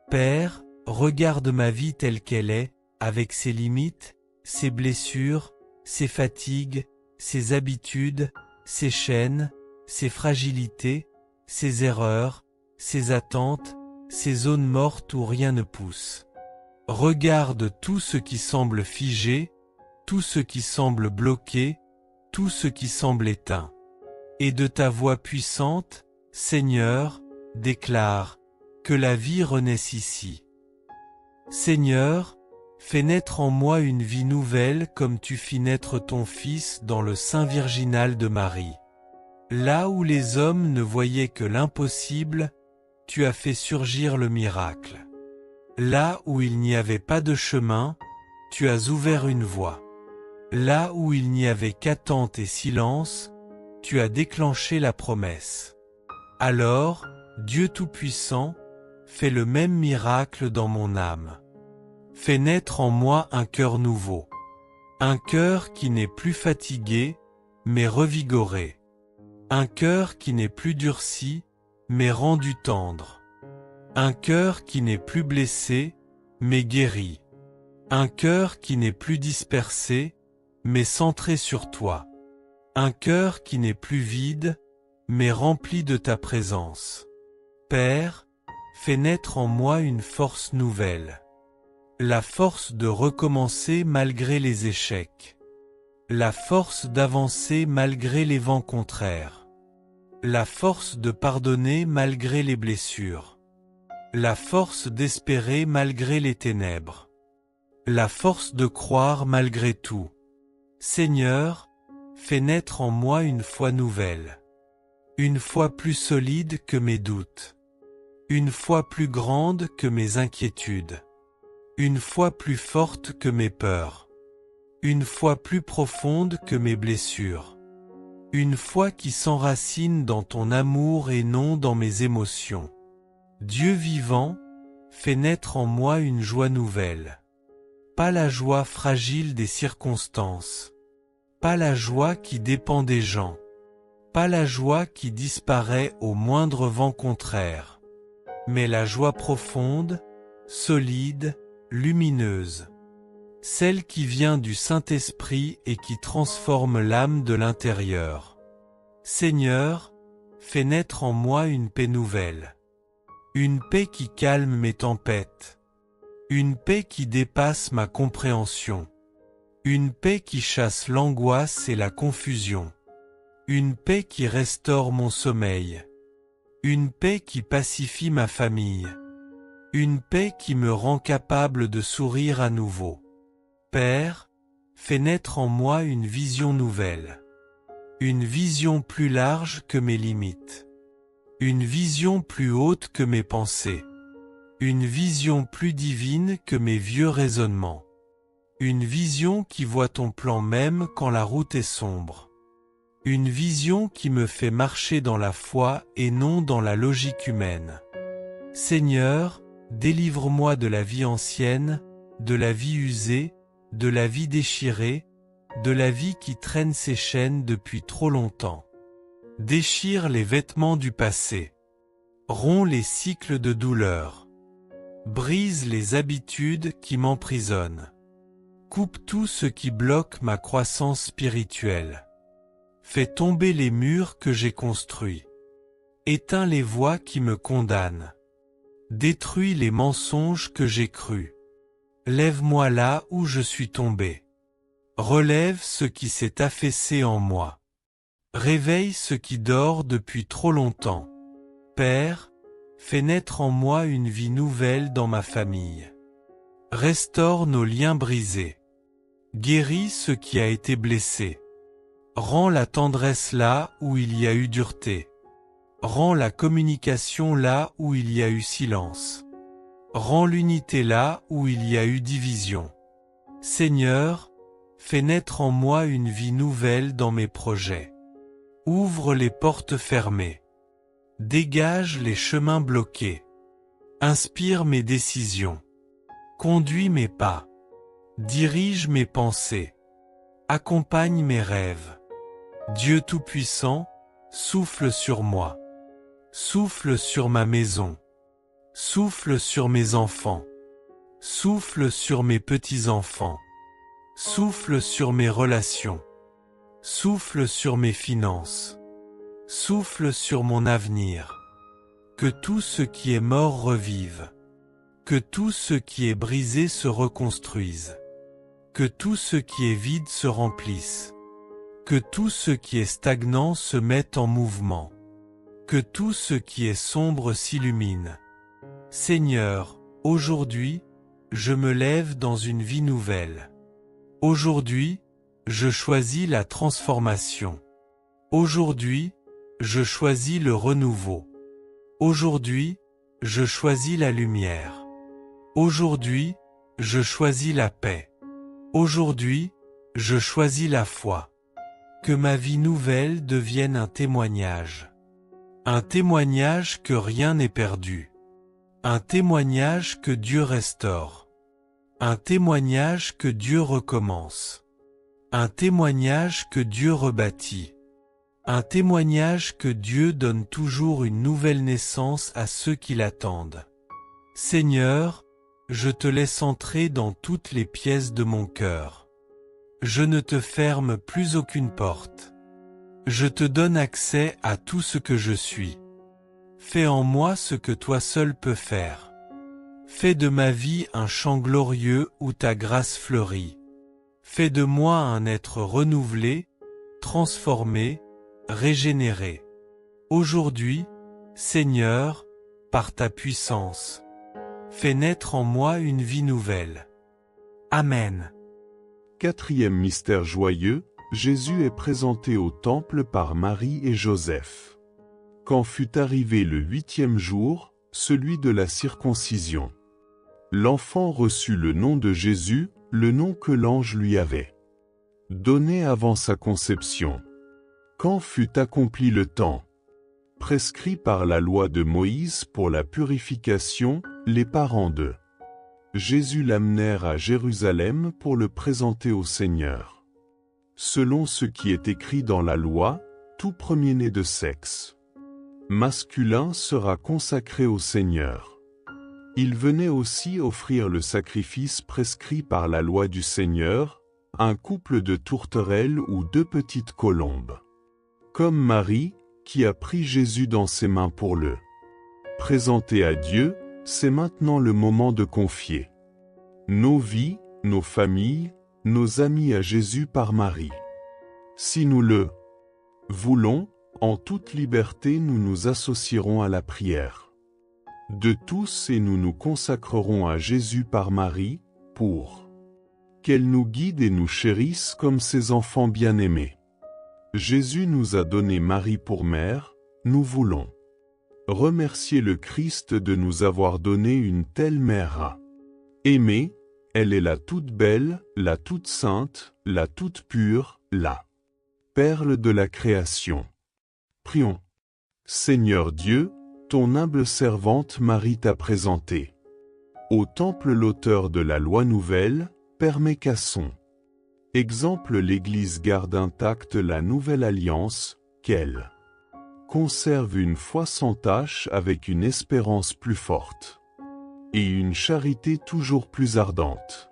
Père, regarde ma vie telle qu'elle est, avec ses limites, ses blessures, ses fatigues, ses habitudes, ses chaînes, ses fragilités, ses erreurs, ses attentes, ses zones mortes où rien ne pousse. Regarde tout ce qui semble figé, tout ce qui semble bloqué, tout ce qui semble éteint. Et de ta voix puissante, Seigneur, déclare que la vie renaisse ici. Seigneur, fais naître en moi une vie nouvelle comme tu fis naître ton Fils dans le sein virginal de Marie. Là où les hommes ne voyaient que l'impossible, tu as fait surgir le miracle. Là où il n'y avait pas de chemin, tu as ouvert une voie. Là où il n'y avait qu'attente et silence, tu as déclenché la promesse. Alors, Dieu Tout-Puissant, fais le même miracle dans mon âme. Fais naître en moi un cœur nouveau. Un cœur qui n'est plus fatigué, mais revigoré. Un cœur qui n'est plus durci, mais rendu tendre. Un cœur qui n'est plus blessé, mais guéri. Un cœur qui n'est plus dispersé, mais centré sur toi. Un cœur qui n'est plus vide, mais rempli de ta présence. Père, fais naître en moi une force nouvelle. la force de recommencer malgré les échecs, la force d'avancer malgré les vents contraires, la force de pardonner malgré les blessures, la force d'espérer malgré les ténèbres, la force de croire malgré tout. Seigneur, fais naître en moi une foi nouvelle, une foi plus solide que mes doutes, une foi plus grande que mes inquiétudes, une foi plus forte que mes peurs, une foi plus profonde que mes blessures, une foi qui s'enracine dans ton amour et non dans mes émotions. Dieu vivant, fais naître en moi une joie nouvelle. Pas la joie fragile des circonstances, pas la joie qui dépend des gens, pas la joie qui disparaît au moindre vent contraire, mais la joie profonde, solide, lumineuse, celle qui vient du Saint-Esprit et qui transforme l'âme de l'intérieur. Seigneur, fais naître en moi une paix nouvelle, une paix qui calme mes tempêtes, une paix qui dépasse ma compréhension, une paix qui chasse l'angoisse et la confusion, une paix qui restaure mon sommeil, une paix qui pacifie ma famille, une paix qui me rend capable de sourire à nouveau. Père, fais naître en moi une vision nouvelle, une vision plus large que mes limites, une vision plus haute que mes pensées, une vision plus divine que mes vieux raisonnements, une vision qui voit ton plan même quand la route est sombre, une vision qui me fait marcher dans la foi et non dans la logique humaine. Seigneur, délivre-moi de la vie ancienne, de la vie usée, de la vie déchirée, de la vie qui traîne ses chaînes depuis trop longtemps. Déchire les vêtements du passé, romps les cycles de douleur, brise les habitudes qui m'emprisonnent, coupe tout ce qui bloque ma croissance spirituelle, fais tomber les murs que j'ai construits, éteins les voix qui me condamnent, détruis les mensonges que j'ai crus, lève-moi là où je suis tombé, relève ce qui s'est affaissé en moi, réveille ce qui dort depuis trop longtemps. Père, fais naître en moi une vie nouvelle dans ma famille. Restaure nos liens brisés. Guéris ce qui a été blessé. Rends la tendresse là où il y a eu dureté. Rends la communication là où il y a eu silence. Rends l'unité là où il y a eu division. Seigneur, fais naître en moi une vie nouvelle dans mes projets. Ouvre les portes fermées. Dégage les chemins bloqués. Inspire mes décisions. Conduis mes pas. Dirige mes pensées. Accompagne mes rêves. Dieu Tout-Puissant, souffle sur moi. Souffle sur ma maison. Souffle sur mes enfants. Souffle sur mes petits-enfants. Souffle sur mes relations. Souffle sur mes finances. Souffle sur mon avenir. Que tout ce qui est mort revive. Que tout ce qui est brisé se reconstruise. Que tout ce qui est vide se remplisse. Que tout ce qui est stagnant se mette en mouvement. Que tout ce qui est sombre s'illumine. Seigneur, aujourd'hui, je me lève dans une vie nouvelle. Aujourd'hui, je choisis la transformation. Aujourd'hui, je choisis le renouveau. Aujourd'hui, je choisis la lumière. Aujourd'hui, je choisis la paix. Aujourd'hui, je choisis la foi. Que ma vie nouvelle devienne un témoignage. Un témoignage que rien n'est perdu. Un témoignage que Dieu restaure. Un témoignage que Dieu recommence. Un témoignage que Dieu rebâtit. Un témoignage que Dieu donne toujours une nouvelle naissance à ceux qui l'attendent. Seigneur, je te laisse entrer dans toutes les pièces de mon cœur. Je ne te ferme plus aucune porte. Je te donne accès à tout ce que je suis. Fais en moi ce que toi seul peux faire. Fais de ma vie un champ glorieux où ta grâce fleurit. Fais de moi un être renouvelé, transformé, régénéré. Aujourd'hui, Seigneur, par ta puissance, fais naître en moi une vie nouvelle. Amen. Quatrième mystère joyeux, Jésus est présenté au temple par Marie et Joseph. Quand fut arrivé le 8e jour, celui de la circoncision, l'enfant reçut le nom de Jésus, le nom que l'ange lui avait donné avant sa conception. Quand fut accompli le temps prescrit par la loi de Moïse pour la purification, les parents de Jésus l'amenèrent à Jérusalem pour le présenter au Seigneur. Selon ce qui est écrit dans la loi, tout premier-né de sexe masculin sera consacré au Seigneur. Il venait aussi offrir le sacrifice prescrit par la loi du Seigneur, un couple de tourterelles ou 2 petites colombes. Comme Marie, qui a pris Jésus dans ses mains pour le présenter à Dieu, c'est maintenant le moment de confier nos vies, nos familles, nos amis à Jésus par Marie. Si nous le voulons, en toute liberté nous nous associerons à la prière de tous et nous nous consacrerons à Jésus par Marie, pour qu'elle nous guide et nous chérisse comme ses enfants bien-aimés. Jésus nous a donné Marie pour mère, nous voulons remercier le Christ de nous avoir donné une telle mère à aimer. Elle est la toute belle, la toute sainte, la toute pure, la perle de la création. Prions. Seigneur Dieu, ton humble servante Marie t'a présenté au temple l'auteur de la loi nouvelle, permet qu'à son exemple l'Église garde intacte la nouvelle alliance, qu'elle conserve une foi sans tache avec une espérance plus forte et une charité toujours plus ardente.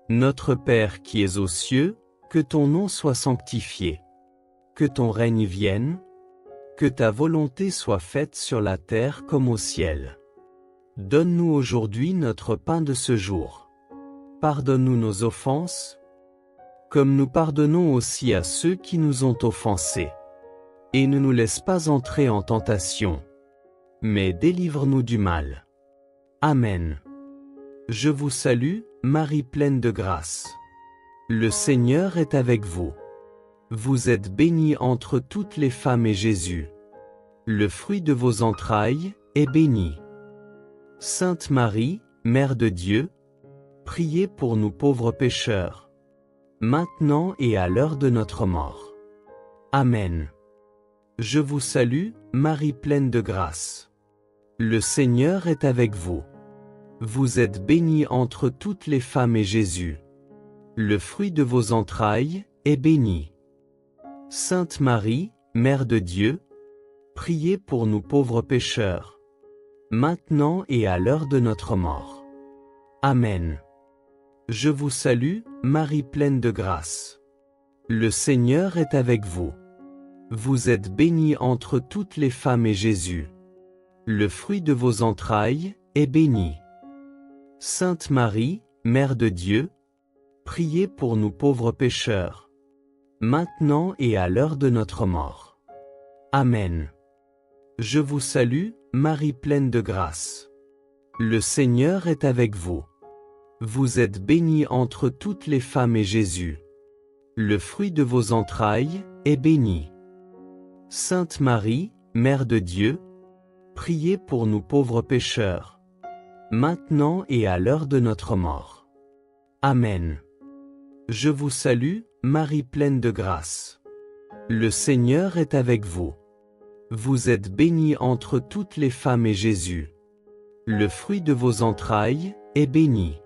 Notre Père qui es aux cieux, que ton nom soit sanctifié. Que ton règne vienne. Que ta volonté soit faite sur la terre comme au ciel. Donne-nous aujourd'hui notre pain de ce jour. Pardonne-nous nos offenses, comme nous pardonnons aussi à ceux qui nous ont offensés. Et ne nous laisse pas entrer en tentation, mais délivre-nous du mal. Amen. Je vous salue, Marie pleine de grâce. Le Seigneur est avec vous. Vous êtes bénie entre toutes les femmes et Jésus, le fruit de vos entrailles, est béni. Sainte Marie, Mère de Dieu, priez pour nous pauvres pécheurs, maintenant et à l'heure de notre mort. Amen. Je vous salue, Marie pleine de grâce. Le Seigneur est avec vous. Vous êtes bénie entre toutes les femmes et Jésus, le fruit de vos entrailles, est béni. Sainte Marie, Mère de Dieu, priez pour nous pauvres pécheurs, maintenant et à l'heure de notre mort. Amen. Je vous salue, Marie pleine de grâce. Le Seigneur est avec vous. Vous êtes bénie entre toutes les femmes et Jésus, le fruit de vos entrailles, est béni. Sainte Marie, Mère de Dieu, priez pour nous pauvres pécheurs, maintenant et à l'heure de notre mort. Amen. Je vous salue, Marie pleine de grâce. Le Seigneur est avec vous. Vous êtes bénie entre toutes les femmes et Jésus, le fruit de vos entrailles, est béni. Sainte Marie, Mère de Dieu, priez pour nous pauvres pécheurs, maintenant et à l'heure de notre mort. Amen. Je vous salue, Marie pleine de grâce. Le Seigneur est avec vous. Vous êtes bénie entre toutes les femmes et Jésus, le fruit de vos entrailles, est béni.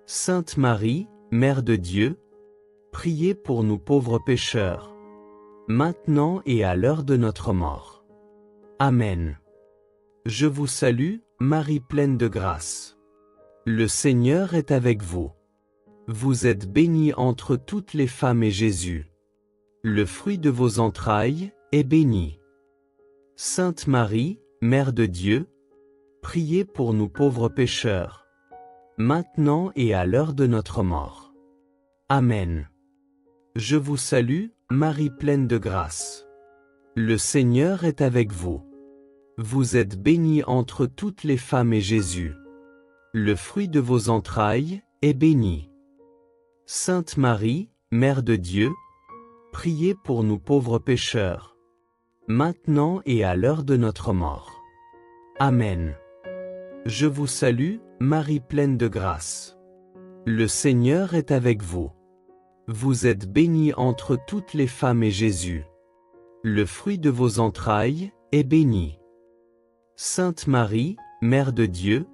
Sainte Marie, Mère de Dieu, priez pour nous pauvres pécheurs, maintenant et à l'heure de notre mort. Amen. Je vous salue, Marie pleine de grâce. Le Seigneur est avec vous. Vous êtes bénie entre toutes les femmes et Jésus, le fruit de vos entrailles, est béni. Sainte Marie, Mère de Dieu, priez pour nous pauvres pécheurs, maintenant et à l'heure de notre mort. Amen. Je vous salue, Marie pleine de grâce. Le Seigneur est avec vous. Vous êtes bénie entre toutes les femmes et Jésus, le fruit de vos entrailles, est béni. Sainte Marie, Mère de Dieu, priez pour nous pauvres pécheurs, maintenant et à l'heure de notre mort. Amen. Je vous salue, Marie pleine de grâce. Le Seigneur est avec vous. Vous êtes bénie entre toutes les femmes et Jésus, le fruit de vos entrailles, est béni. Sainte Marie, Mère de Dieu,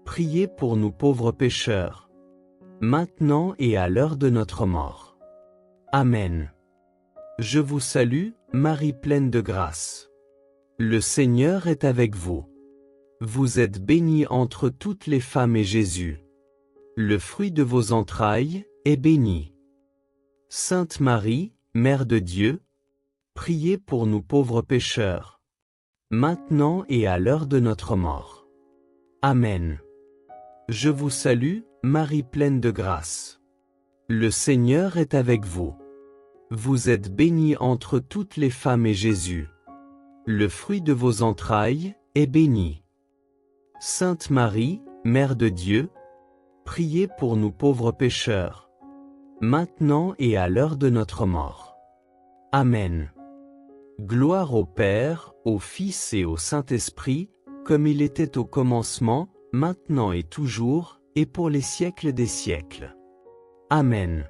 priez pour nous pauvres pécheurs, maintenant et à l'heure de notre mort. Amen. Je vous salue, Marie pleine de grâce. Le Seigneur est avec vous. Vous êtes bénie entre toutes les femmes et Jésus, le fruit de vos entrailles, est béni. Sainte Marie, Mère de Dieu, priez pour nous pauvres pécheurs, maintenant et à l'heure de notre mort. Amen. Je vous salue, Marie pleine de grâce. Le Seigneur est avec vous. Vous êtes bénie entre toutes les femmes et Jésus, le fruit de vos entrailles, est béni. Sainte Marie, Mère de Dieu, priez pour nous pauvres pécheurs, maintenant et à l'heure de notre mort. Amen. Gloire au Père, au Fils et au Saint-Esprit, comme il était au commencement, maintenant et toujours, et pour les siècles des siècles. Amen.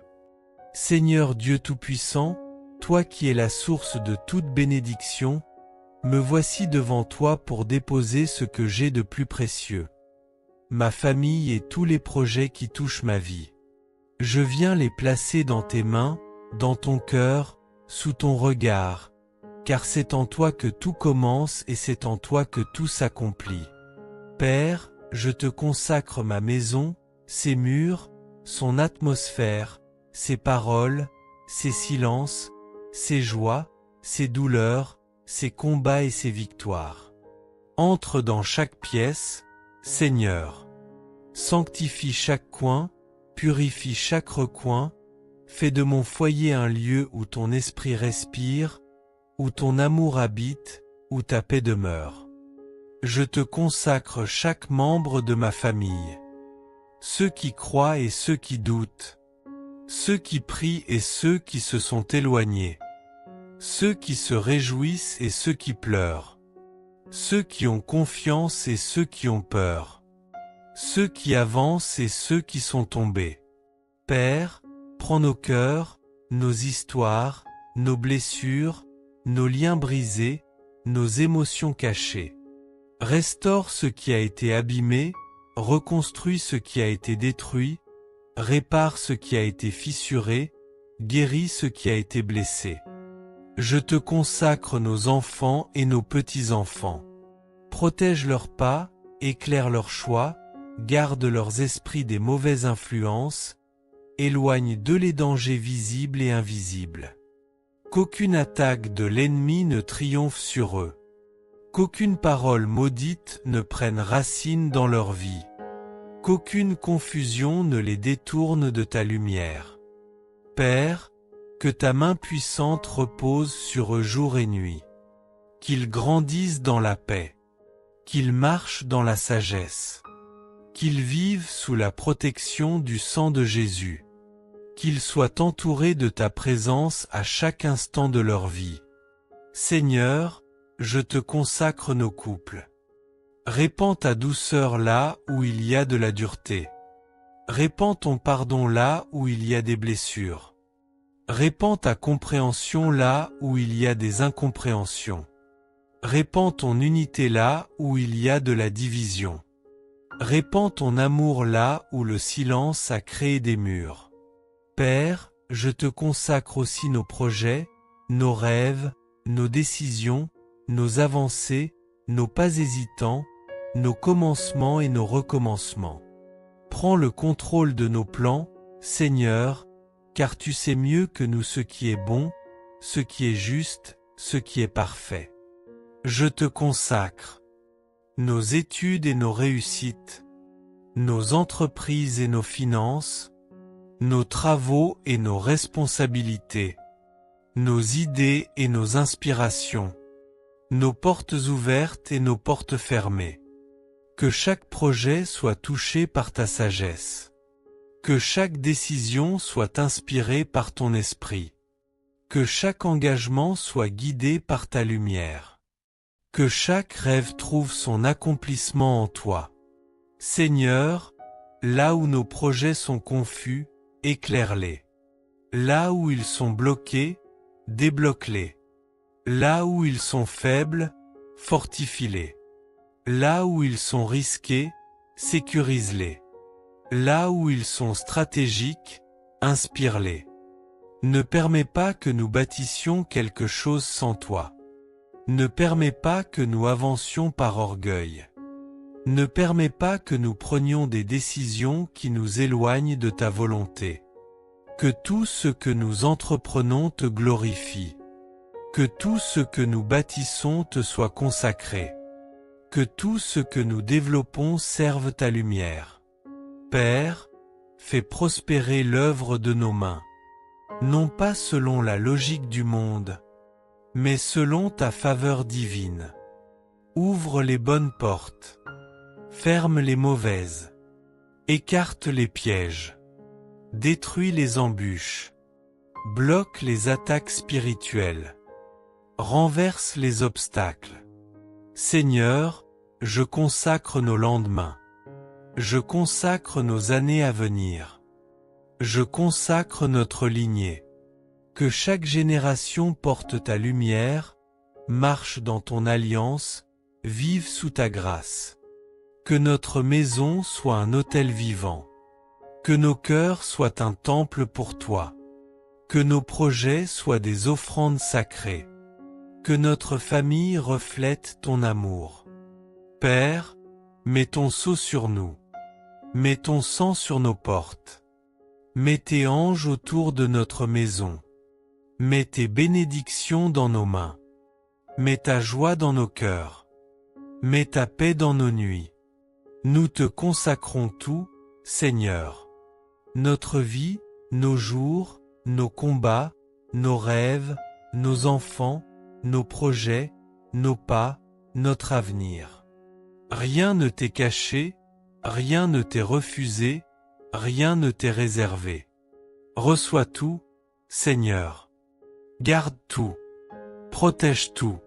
Seigneur Dieu Tout-Puissant, toi qui es la source de toute bénédiction, me voici devant toi pour déposer ce que j'ai de plus précieux. Ma famille et tous les projets qui touchent ma vie. Je viens les placer dans tes mains, dans ton cœur, sous ton regard, car c'est en toi que tout commence et c'est en toi que tout s'accomplit. Père, je te consacre ma maison, ses murs, son atmosphère, ses paroles, ses silences, ses joies, ses douleurs, ses combats et ses victoires. Entre dans chaque pièce, Seigneur. Sanctifie chaque coin, purifie chaque recoin, fais de mon foyer un lieu où ton esprit respire, où ton amour habite, où ta paix demeure. Je te consacre chaque membre de ma famille. Ceux qui croient et ceux qui doutent. Ceux qui prient et ceux qui se sont éloignés. Ceux qui se réjouissent et ceux qui pleurent. Ceux qui ont confiance et ceux qui ont peur. Ceux qui avancent et ceux qui sont tombés. Père, prends nos cœurs, nos histoires, nos blessures, nos liens brisés, nos émotions cachées. Restaure ce qui a été abîmé, reconstruis ce qui a été détruit, répare ce qui a été fissuré, guéris ce qui a été blessé. Je te consacre nos enfants et nos petits-enfants. Protège leurs pas, éclaire leurs choix, garde leurs esprits des mauvaises influences, éloigne d'eux les dangers visibles et invisibles. Qu'aucune attaque de l'ennemi ne triomphe sur eux. Qu'aucune parole maudite ne prenne racine dans leur vie. Qu'aucune confusion ne les détourne de ta lumière. Père, que ta main puissante repose sur eux jour et nuit. Qu'ils grandissent dans la paix. Qu'ils marchent dans la sagesse. Qu'ils vivent sous la protection du sang de Jésus. Qu'ils soient entourés de ta présence à chaque instant de leur vie. Seigneur, je te consacre nos couples. Répands ta douceur là où il y a de la dureté. Répands ton pardon là où il y a des blessures. Répands ta compréhension là où il y a des incompréhensions. Répands ton unité là où il y a de la division. Répands ton amour là où le silence a créé des murs. Père, je te consacre aussi nos projets, nos rêves, nos décisions, nos avancées, nos pas hésitants, nos commencements et nos recommencements. Prends le contrôle de nos plans, Seigneur, car tu sais mieux que nous ce qui est bon, ce qui est juste, ce qui est parfait. Je te consacre. nos études et nos réussites, nos entreprises et nos finances, nos travaux et nos responsabilités, nos idées et nos inspirations, nos portes ouvertes et nos portes fermées. Que chaque projet soit touché par ta sagesse. Que chaque décision soit inspirée par ton esprit. Que chaque engagement soit guidé par ta lumière. Que chaque rêve trouve son accomplissement en toi. Seigneur, là où nos projets sont confus, éclaire-les. Là où ils sont bloqués, débloque-les. Là où ils sont faibles, fortifie-les. Là où ils sont risqués, sécurise-les. Là où ils sont stratégiques, inspire-les. Ne permets pas que nous bâtissions quelque chose sans toi. Ne permets pas que nous avancions par orgueil. Ne permets pas que nous prenions des décisions qui nous éloignent de ta volonté. Que tout ce que nous entreprenons te glorifie. Que tout ce que nous bâtissons te soit consacré. Que tout ce que nous développons serve ta lumière. Père, fais prospérer l'œuvre de nos mains. Non pas selon la logique du monde, mais selon ta faveur divine. Ouvre les bonnes portes. Ferme les mauvaises. Écarte les pièges. Détruis les embûches. Bloque les attaques spirituelles. Renverse les obstacles. Seigneur, je consacre nos lendemains. Je consacre nos années à venir. Je consacre notre lignée. Que chaque génération porte ta lumière, marche dans ton alliance, vive sous ta grâce. Que notre maison soit un autel vivant. Que nos cœurs soient un temple pour toi. Que nos projets soient des offrandes sacrées. Que notre famille reflète ton amour. Père, mets ton sceau sur nous. Mets ton sang sur nos portes. Mets tes anges autour de notre maison. Mets tes bénédictions dans nos mains. Mets ta joie dans nos cœurs. Mets ta paix dans nos nuits. Nous te consacrons tout, Seigneur. Notre vie, nos jours, nos combats, nos rêves, nos enfants, nos projets, nos pas, notre avenir. Rien ne t'est caché, rien ne t'est refusé, rien ne t'est réservé. Reçois tout, Seigneur. Garde tout. Protège tout.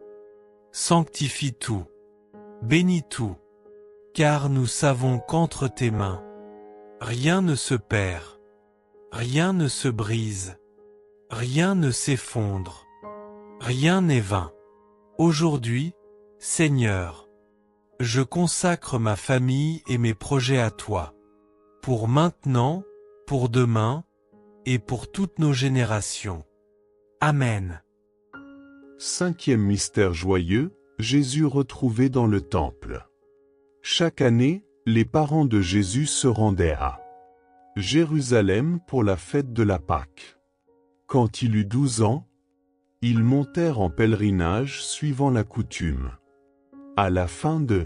Sanctifie tout. Bénis tout. Car nous savons qu'entre tes mains, rien ne se perd, rien ne se brise, rien ne s'effondre. Rien n'est vain. Aujourd'hui, Seigneur, je consacre ma famille et mes projets à toi, pour maintenant, pour demain, et pour toutes nos générations. Amen. Cinquième mystère joyeux, Jésus retrouvé dans le temple. Chaque année, les parents de Jésus se rendaient à Jérusalem pour la fête de la Pâque. Quand il eut 12 ans, ils montèrent en pèlerinage suivant la coutume. À la fin de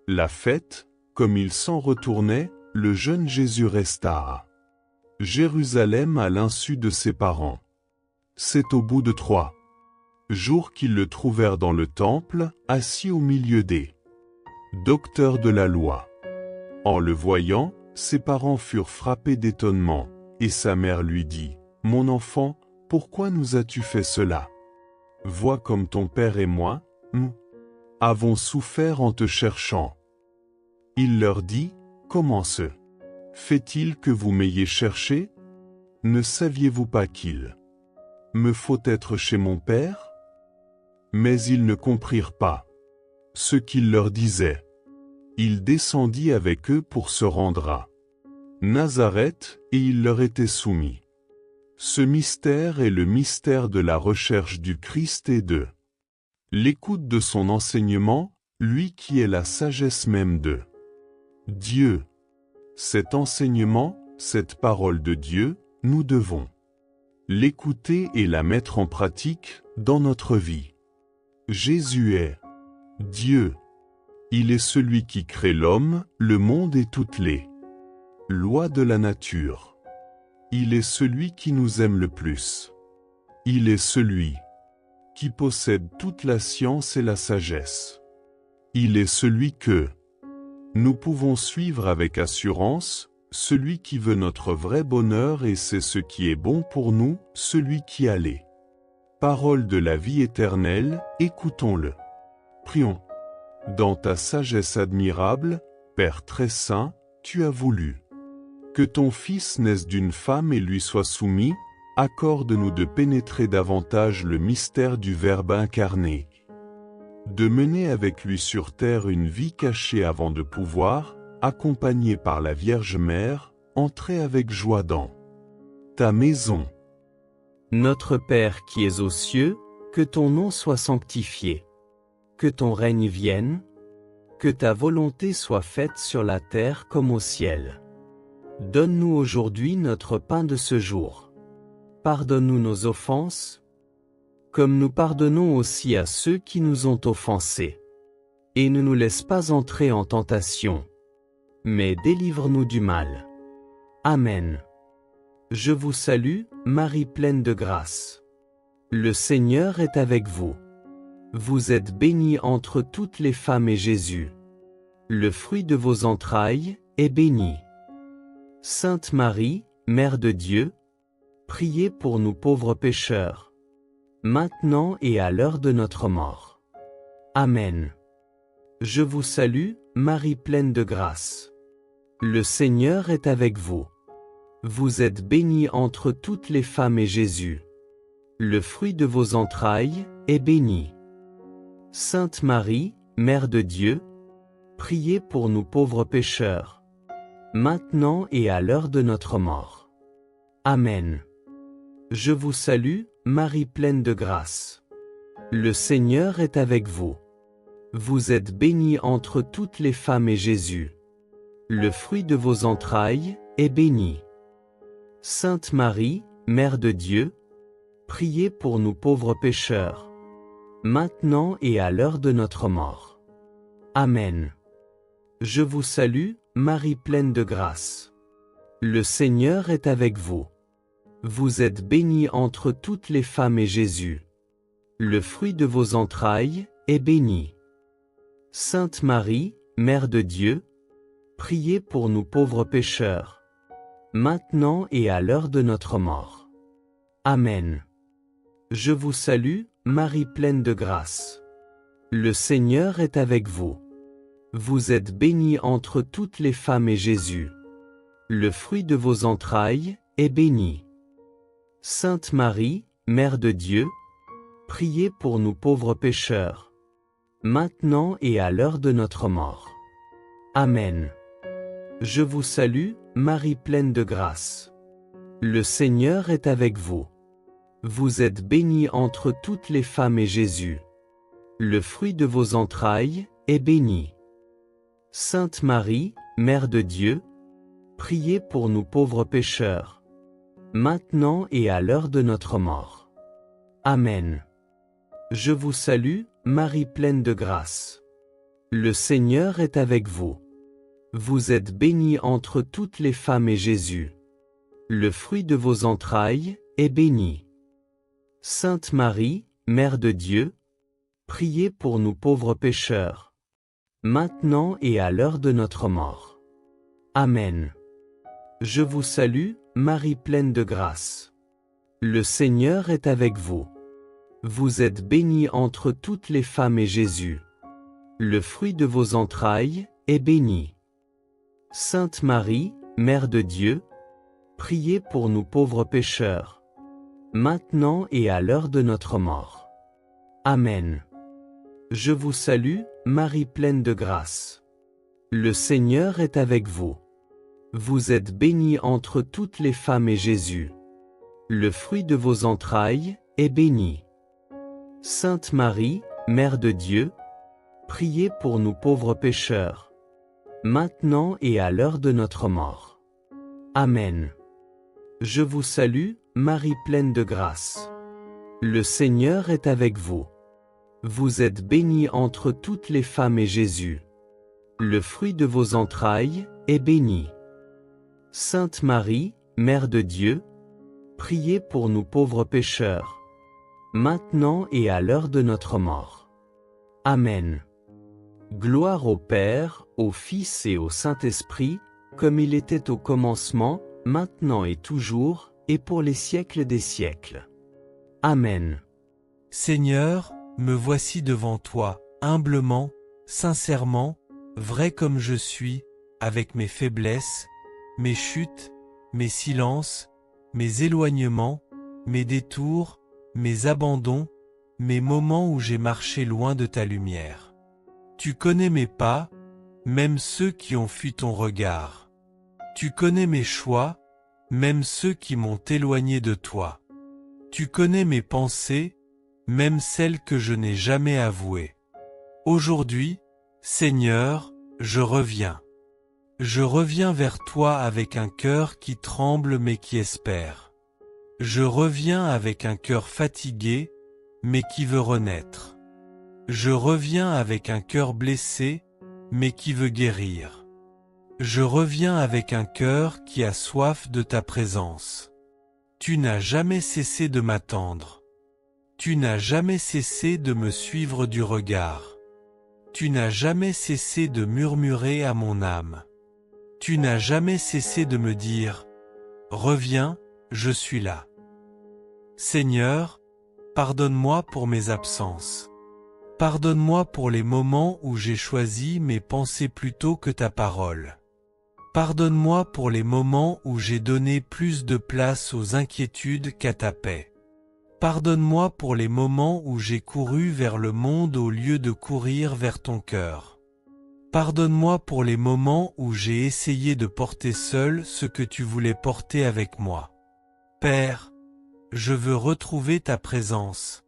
la fête, comme ils s'en retournaient, le jeune Jésus resta à Jérusalem à l'insu de ses parents. C'est au bout de 3 jours qu'ils le trouvèrent dans le temple, assis au milieu des docteurs de la loi. En le voyant, ses parents furent frappés d'étonnement, et sa mère lui dit, « Mon enfant, pourquoi nous as-tu fait cela? Vois comme ton père et moi, nous avons souffert en te cherchant. » Il leur dit, « Comment se fait-il que vous m'ayez cherché? Ne saviez-vous pas qu'il me faut être chez mon père? » Mais ils ne comprirent pas ce qu'il leur disait. Il descendit avec eux pour se rendre à Nazareth, et il leur était soumis. Ce mystère est le mystère de la recherche du Christ et de l'écoute de son enseignement, lui qui est la sagesse même de Dieu. Cet enseignement, cette parole de Dieu, nous devons l'écouter et la mettre en pratique dans notre vie. Jésus est Dieu. Il est celui qui crée l'homme, le monde et toutes les lois de la nature. Il est celui qui nous aime le plus. Il est celui qui possède toute la science et la sagesse. Il est celui que nous pouvons suivre avec assurance, celui qui veut notre vrai bonheur et c'est ce qui est bon pour nous, celui qui a les paroles de la vie éternelle, écoutons-le. Prions. Dans ta sagesse admirable, Père très saint, tu as voulu que ton Fils naisse d'une femme et lui soit soumis, accorde-nous de pénétrer davantage le mystère du Verbe incarné, de mener avec lui sur terre une vie cachée avant de pouvoir, accompagné par la Vierge Mère, entrer avec joie dans ta maison. Notre Père qui es aux cieux, que ton nom soit sanctifié. Que ton règne vienne. Que ta volonté soit faite sur la terre comme au ciel. Donne-nous aujourd'hui notre pain de ce jour. Pardonne-nous nos offenses, comme nous pardonnons aussi à ceux qui nous ont offensés. Et ne nous laisse pas entrer en tentation, mais délivre-nous du mal. Amen. Je vous salue, Marie pleine de grâce. Le Seigneur est avec vous. Vous êtes bénie entre toutes les femmes et Jésus, le fruit de vos entrailles, est béni. Sainte Marie, Mère de Dieu, priez pour nous pauvres pécheurs, maintenant et à l'heure de notre mort. Amen. Je vous salue, Marie pleine de grâce. Le Seigneur est avec vous. Vous êtes bénie entre toutes les femmes et Jésus, le fruit de vos entrailles, est béni. Sainte Marie, Mère de Dieu, priez pour nous pauvres pécheurs, maintenant et à l'heure de notre mort. Amen. Je vous salue, Marie pleine de grâce. Le Seigneur est avec vous. Vous êtes bénie entre toutes les femmes et Jésus, le fruit de vos entrailles, est béni. Sainte Marie, Mère de Dieu, priez pour nous pauvres pécheurs, maintenant et à l'heure de notre mort. Amen. Je vous salue, Marie pleine de grâce. Le Seigneur est avec vous. Vous êtes bénie entre toutes les femmes et Jésus, le fruit de vos entrailles, est béni. Sainte Marie, Mère de Dieu, priez pour nous pauvres pécheurs, maintenant et à l'heure de notre mort. Amen. Je vous salue, Marie pleine de grâce. Le Seigneur est avec vous. Vous êtes bénie entre toutes les femmes et Jésus, le fruit de vos entrailles, est béni. Sainte Marie, Mère de Dieu, priez pour nous pauvres pécheurs, maintenant et à l'heure de notre mort. Amen. Je vous salue, Marie pleine de grâce. Le Seigneur est avec vous. Vous êtes bénie entre toutes les femmes et Jésus, le fruit de vos entrailles, est béni. Sainte Marie, Mère de Dieu, priez pour nous pauvres pécheurs, maintenant et à l'heure de notre mort. Amen. Je vous salue, Marie pleine de grâce. Le Seigneur est avec vous. Vous êtes bénie entre toutes les femmes et Jésus, le fruit de vos entrailles, est béni. Sainte Marie, Mère de Dieu, priez pour nous pauvres pécheurs, maintenant et à l'heure de notre mort. Amen. Je vous salue, Marie pleine de grâce. Le Seigneur est avec vous. Vous êtes bénie entre toutes les femmes et Jésus, le fruit de vos entrailles, est béni. Sainte Marie, Mère de Dieu, priez pour nous pauvres pécheurs, maintenant et à l'heure de notre mort. Amen. Je vous salue, Marie pleine de grâce. Le Seigneur est avec vous. Vous êtes bénie entre toutes les femmes et Jésus, le fruit de vos entrailles, est béni. Sainte Marie, Mère de Dieu, priez pour nous pauvres pécheurs, maintenant et à l'heure de notre mort. Amen. Je vous salue, Marie pleine de grâce. Le Seigneur est avec vous. Vous êtes bénie entre toutes les femmes et Jésus, Le fruit de vos entrailles est béni. Sainte Marie, Mère de Dieu, priez pour nous pauvres pécheurs, maintenant et à l'heure de notre mort. Amen. Gloire au Père, au Fils et au Saint-Esprit, comme il était au commencement, maintenant et toujours, et pour les siècles des siècles. Amen. Seigneur, me voici devant toi, humblement, sincèrement, vrai comme je suis, avec mes faiblesses, mes chutes, mes silences, mes éloignements, mes détours, mes abandons, mes moments où j'ai marché loin de ta lumière. Tu connais mes pas, même ceux qui ont fui ton regard. Tu connais mes choix, même ceux qui m'ont éloigné de toi. Tu connais mes pensées, même celles que je n'ai jamais avouées. Aujourd'hui, Seigneur, je reviens. Je reviens vers toi avec un cœur qui tremble mais qui espère. Je reviens avec un cœur fatigué, mais qui veut renaître. Je reviens avec un cœur blessé, mais qui veut guérir. Je reviens avec un cœur qui a soif de ta présence. Tu n'as jamais cessé de m'attendre. Tu n'as jamais cessé de me suivre du regard. Tu n'as jamais cessé de murmurer à mon âme. Tu n'as jamais cessé de me dire « Reviens, je suis là ». Seigneur, pardonne-moi pour mes absences. Pardonne-moi pour les moments où j'ai choisi mes pensées plutôt que ta parole. Pardonne-moi pour les moments où j'ai donné plus de place aux inquiétudes qu'à ta paix. Pardonne-moi pour les moments où j'ai couru vers le monde au lieu de courir vers ton cœur. Pardonne-moi pour les moments où j'ai essayé de porter seul ce que tu voulais porter avec moi. Père, je veux retrouver ta présence.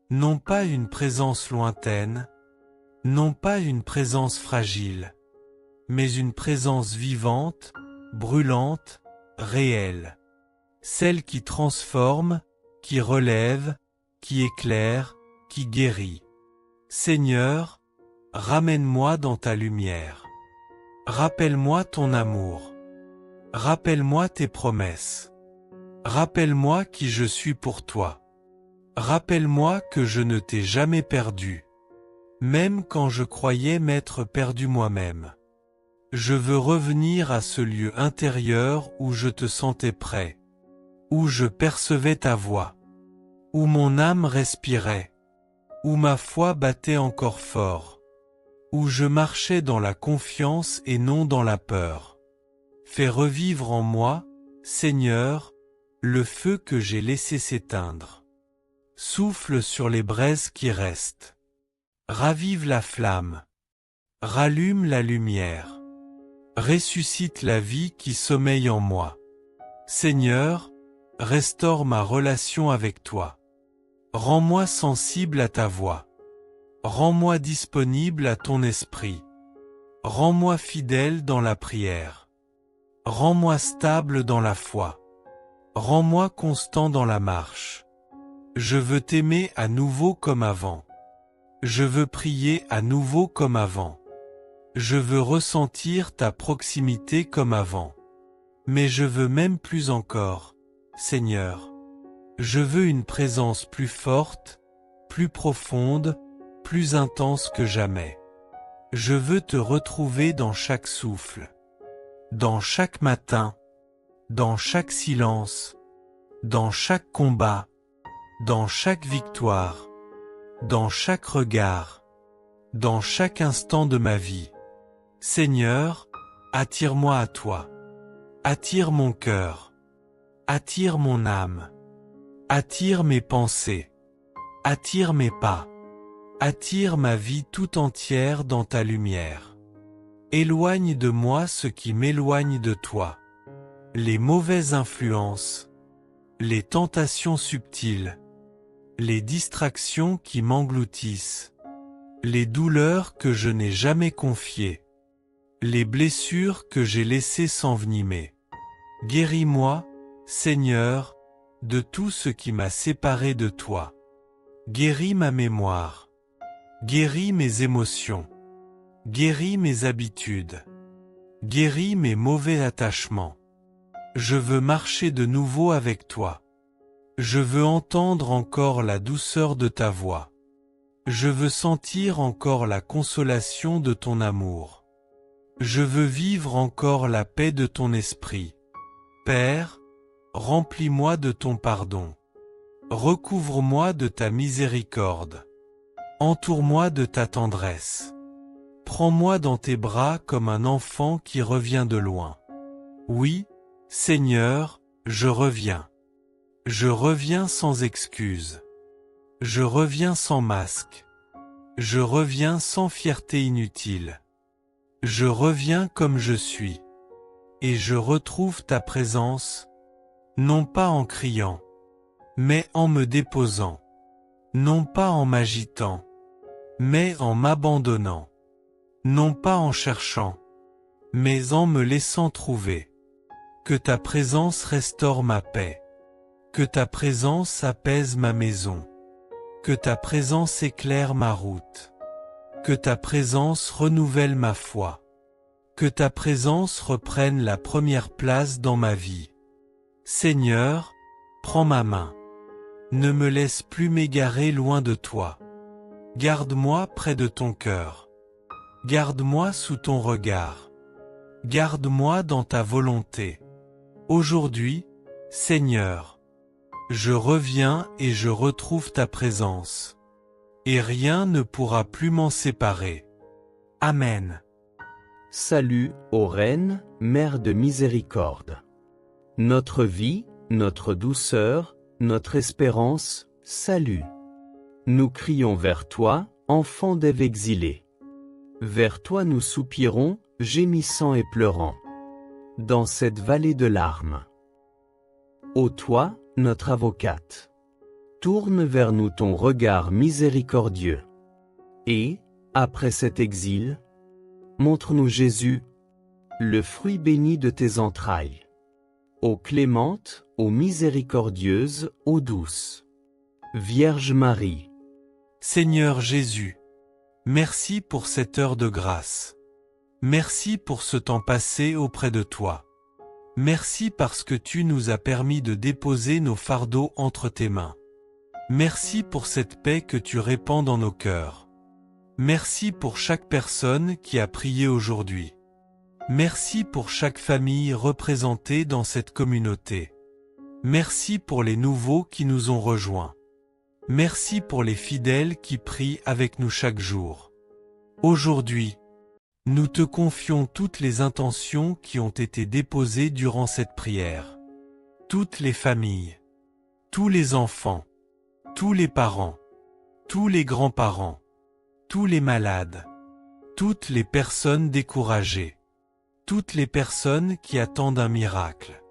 Non pas une présence lointaine, non pas une présence fragile, mais une présence vivante, brûlante, réelle. Celle qui transforme, qui relève, qui éclaire, qui guérit. Seigneur, ramène-moi dans ta lumière. Rappelle-moi ton amour. Rappelle-moi tes promesses. Rappelle-moi qui je suis pour toi. Rappelle-moi que je ne t'ai jamais perdu, même quand je croyais m'être perdu moi-même. Je veux revenir à ce lieu intérieur où je te sentais près, où je percevais ta voix, où mon âme respirait, où ma foi battait encore fort, où je marchais dans la confiance et non dans la peur. Fais revivre en moi, Seigneur, le feu que j'ai laissé s'éteindre. Souffle sur les braises qui restent. Ravive la flamme. Rallume la lumière. Ressuscite la vie qui sommeille en moi. Seigneur, restaure ma relation avec toi. Rends-moi sensible à ta voix. Rends-moi disponible à ton esprit. Rends-moi fidèle dans la prière. Rends-moi stable dans la foi. Rends-moi constant dans la marche. Je veux t'aimer à nouveau comme avant. Je veux prier à nouveau comme avant. Je veux ressentir ta proximité comme avant. Mais je veux même plus encore, Seigneur. Je veux une présence plus forte, plus profonde, plus intense que jamais. Je veux te retrouver dans chaque souffle, dans chaque matin, dans chaque silence, dans chaque combat, dans chaque victoire, dans chaque regard, dans chaque instant de ma vie. Seigneur, attire-moi à toi. Attire mon cœur. Attire mon âme. Attire mes pensées. Attire mes pas. Attire ma vie tout entière dans ta lumière. Éloigne de moi ce qui m'éloigne de toi. Les mauvaises influences, les tentations subtiles, les distractions qui m'engloutissent, les douleurs que je n'ai jamais confiées, les blessures que j'ai laissées s'envenimer. Guéris-moi, Seigneur, de tout ce qui m'a séparé de toi. Guéris ma mémoire. Guéris mes émotions. Guéris mes habitudes. Guéris mes mauvais attachements. Je veux marcher de nouveau avec toi. Je veux entendre encore la douceur de ta voix. Je veux sentir encore la consolation de ton amour. Je veux vivre encore la paix de ton esprit. Père, remplis-moi de ton pardon. Recouvre-moi de ta miséricorde. Entoure-moi de ta tendresse. Prends-moi dans tes bras comme un enfant qui revient de loin. Oui, Seigneur, je reviens. Je reviens sans excuse. Je reviens sans masque. Je reviens sans fierté inutile. Je reviens comme je suis. Et je retrouve ta présence, non pas en criant, mais en me déposant, non pas en m'agitant, mais en m'abandonnant, non pas en cherchant, mais en me laissant trouver. Que ta présence restaure ma paix. Que ta présence apaise ma maison. Que ta présence éclaire ma route. Que ta présence renouvelle ma foi. Que ta présence reprenne la première place dans ma vie. Seigneur, prends ma main. Ne me laisse plus m'égarer loin de toi. Garde-moi près de ton cœur. Garde-moi sous ton regard. Garde-moi dans ta volonté. Aujourd'hui, Seigneur, je reviens et je retrouve ta présence. Et rien ne pourra plus m'en séparer. Amen. Salut, ô Reine, Mère de miséricorde. Notre vie, notre douceur, notre espérance, salut. Nous crions vers toi, enfants d'Ève exilés. Vers toi nous soupirons, gémissant et pleurant. Dans cette vallée de larmes. Ô toi, notre avocate. Tourne vers nous ton regard miséricordieux. Et, après cet exil, montre-nous Jésus, le fruit béni de tes entrailles. Ô clémente, ô miséricordieuse, ô douce. Vierge Marie. Seigneur Jésus, merci pour cette heure de grâce. Merci pour ce temps passé auprès de toi. Merci parce que tu nous as permis de déposer nos fardeaux entre tes mains. Merci pour cette paix que tu répands dans nos cœurs. Merci pour chaque personne qui a prié aujourd'hui. Merci pour chaque famille représentée dans cette communauté. Merci pour les nouveaux qui nous ont rejoints. Merci pour les fidèles qui prient avec nous chaque jour. Aujourd'hui, nous te confions toutes les intentions qui ont été déposées durant cette prière. Toutes les familles, tous les enfants, tous les parents, tous les grands-parents, tous les malades, toutes les personnes découragées, toutes les personnes qui attendent un miracle,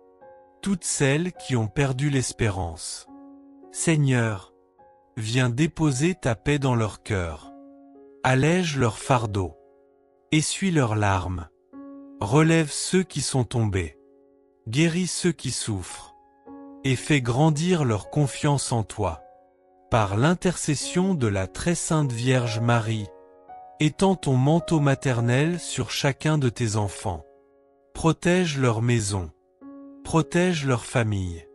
toutes celles qui ont perdu l'espérance. Seigneur, viens déposer ta paix dans leur cœur. Allège leur fardeau. Essuie leurs larmes. Relève ceux qui sont tombés. Guéris ceux qui souffrent. Et fais grandir leur confiance en toi. Par l'intercession de la très sainte Vierge Marie, étends ton manteau maternel sur chacun de tes enfants. Protège leur maison. Protège leur famille.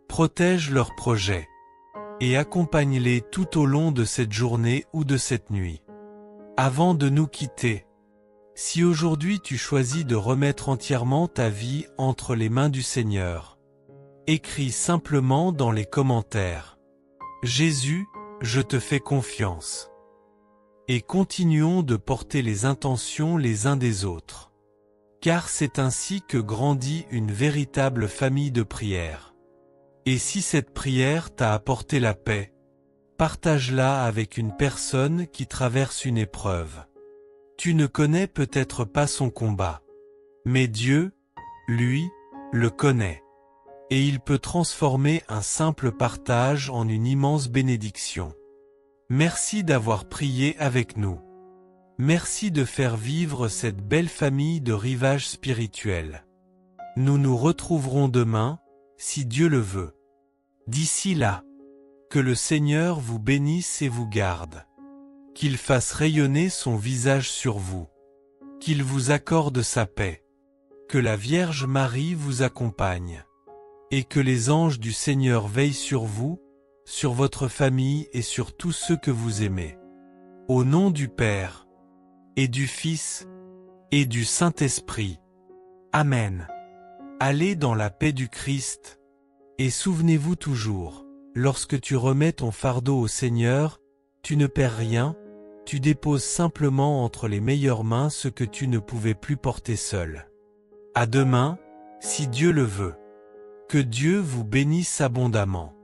Protège leurs projets. Et accompagne-les tout au long de cette journée ou de cette nuit. Avant de nous quitter, si aujourd'hui tu choisis de remettre entièrement ta vie entre les mains du Seigneur, écris simplement dans les commentaires « Jésus, je te fais confiance ». Et continuons de porter les intentions les uns des autres. Car c'est ainsi que grandit une véritable famille de prière. Et si cette prière t'a apporté la paix, partage-la avec une personne qui traverse une épreuve. Tu ne connais peut-être pas son combat, mais Dieu, lui, le connaît. Et il peut transformer un simple partage en une immense bénédiction. Merci d'avoir prié avec nous. Merci de faire vivre cette belle famille de rivages spirituels. Nous nous retrouverons demain, si Dieu le veut. D'ici là, que le Seigneur vous bénisse et vous garde. Qu'il fasse rayonner son visage sur vous qu'il vous accorde sa paix, que la Vierge Marie vous accompagne, et que les anges du Seigneur veillent sur vous, sur votre famille et sur tous ceux que vous aimez. Au nom du Père, et du Fils, et du Saint-Esprit. Amen. Allez dans la paix du Christ, et souvenez-vous toujours, lorsque tu remets ton fardeau au Seigneur, tu ne perds rien, tu déposes simplement entre les meilleures mains ce que tu ne pouvais plus porter seul. À demain, si Dieu le veut. Que Dieu vous bénisse abondamment.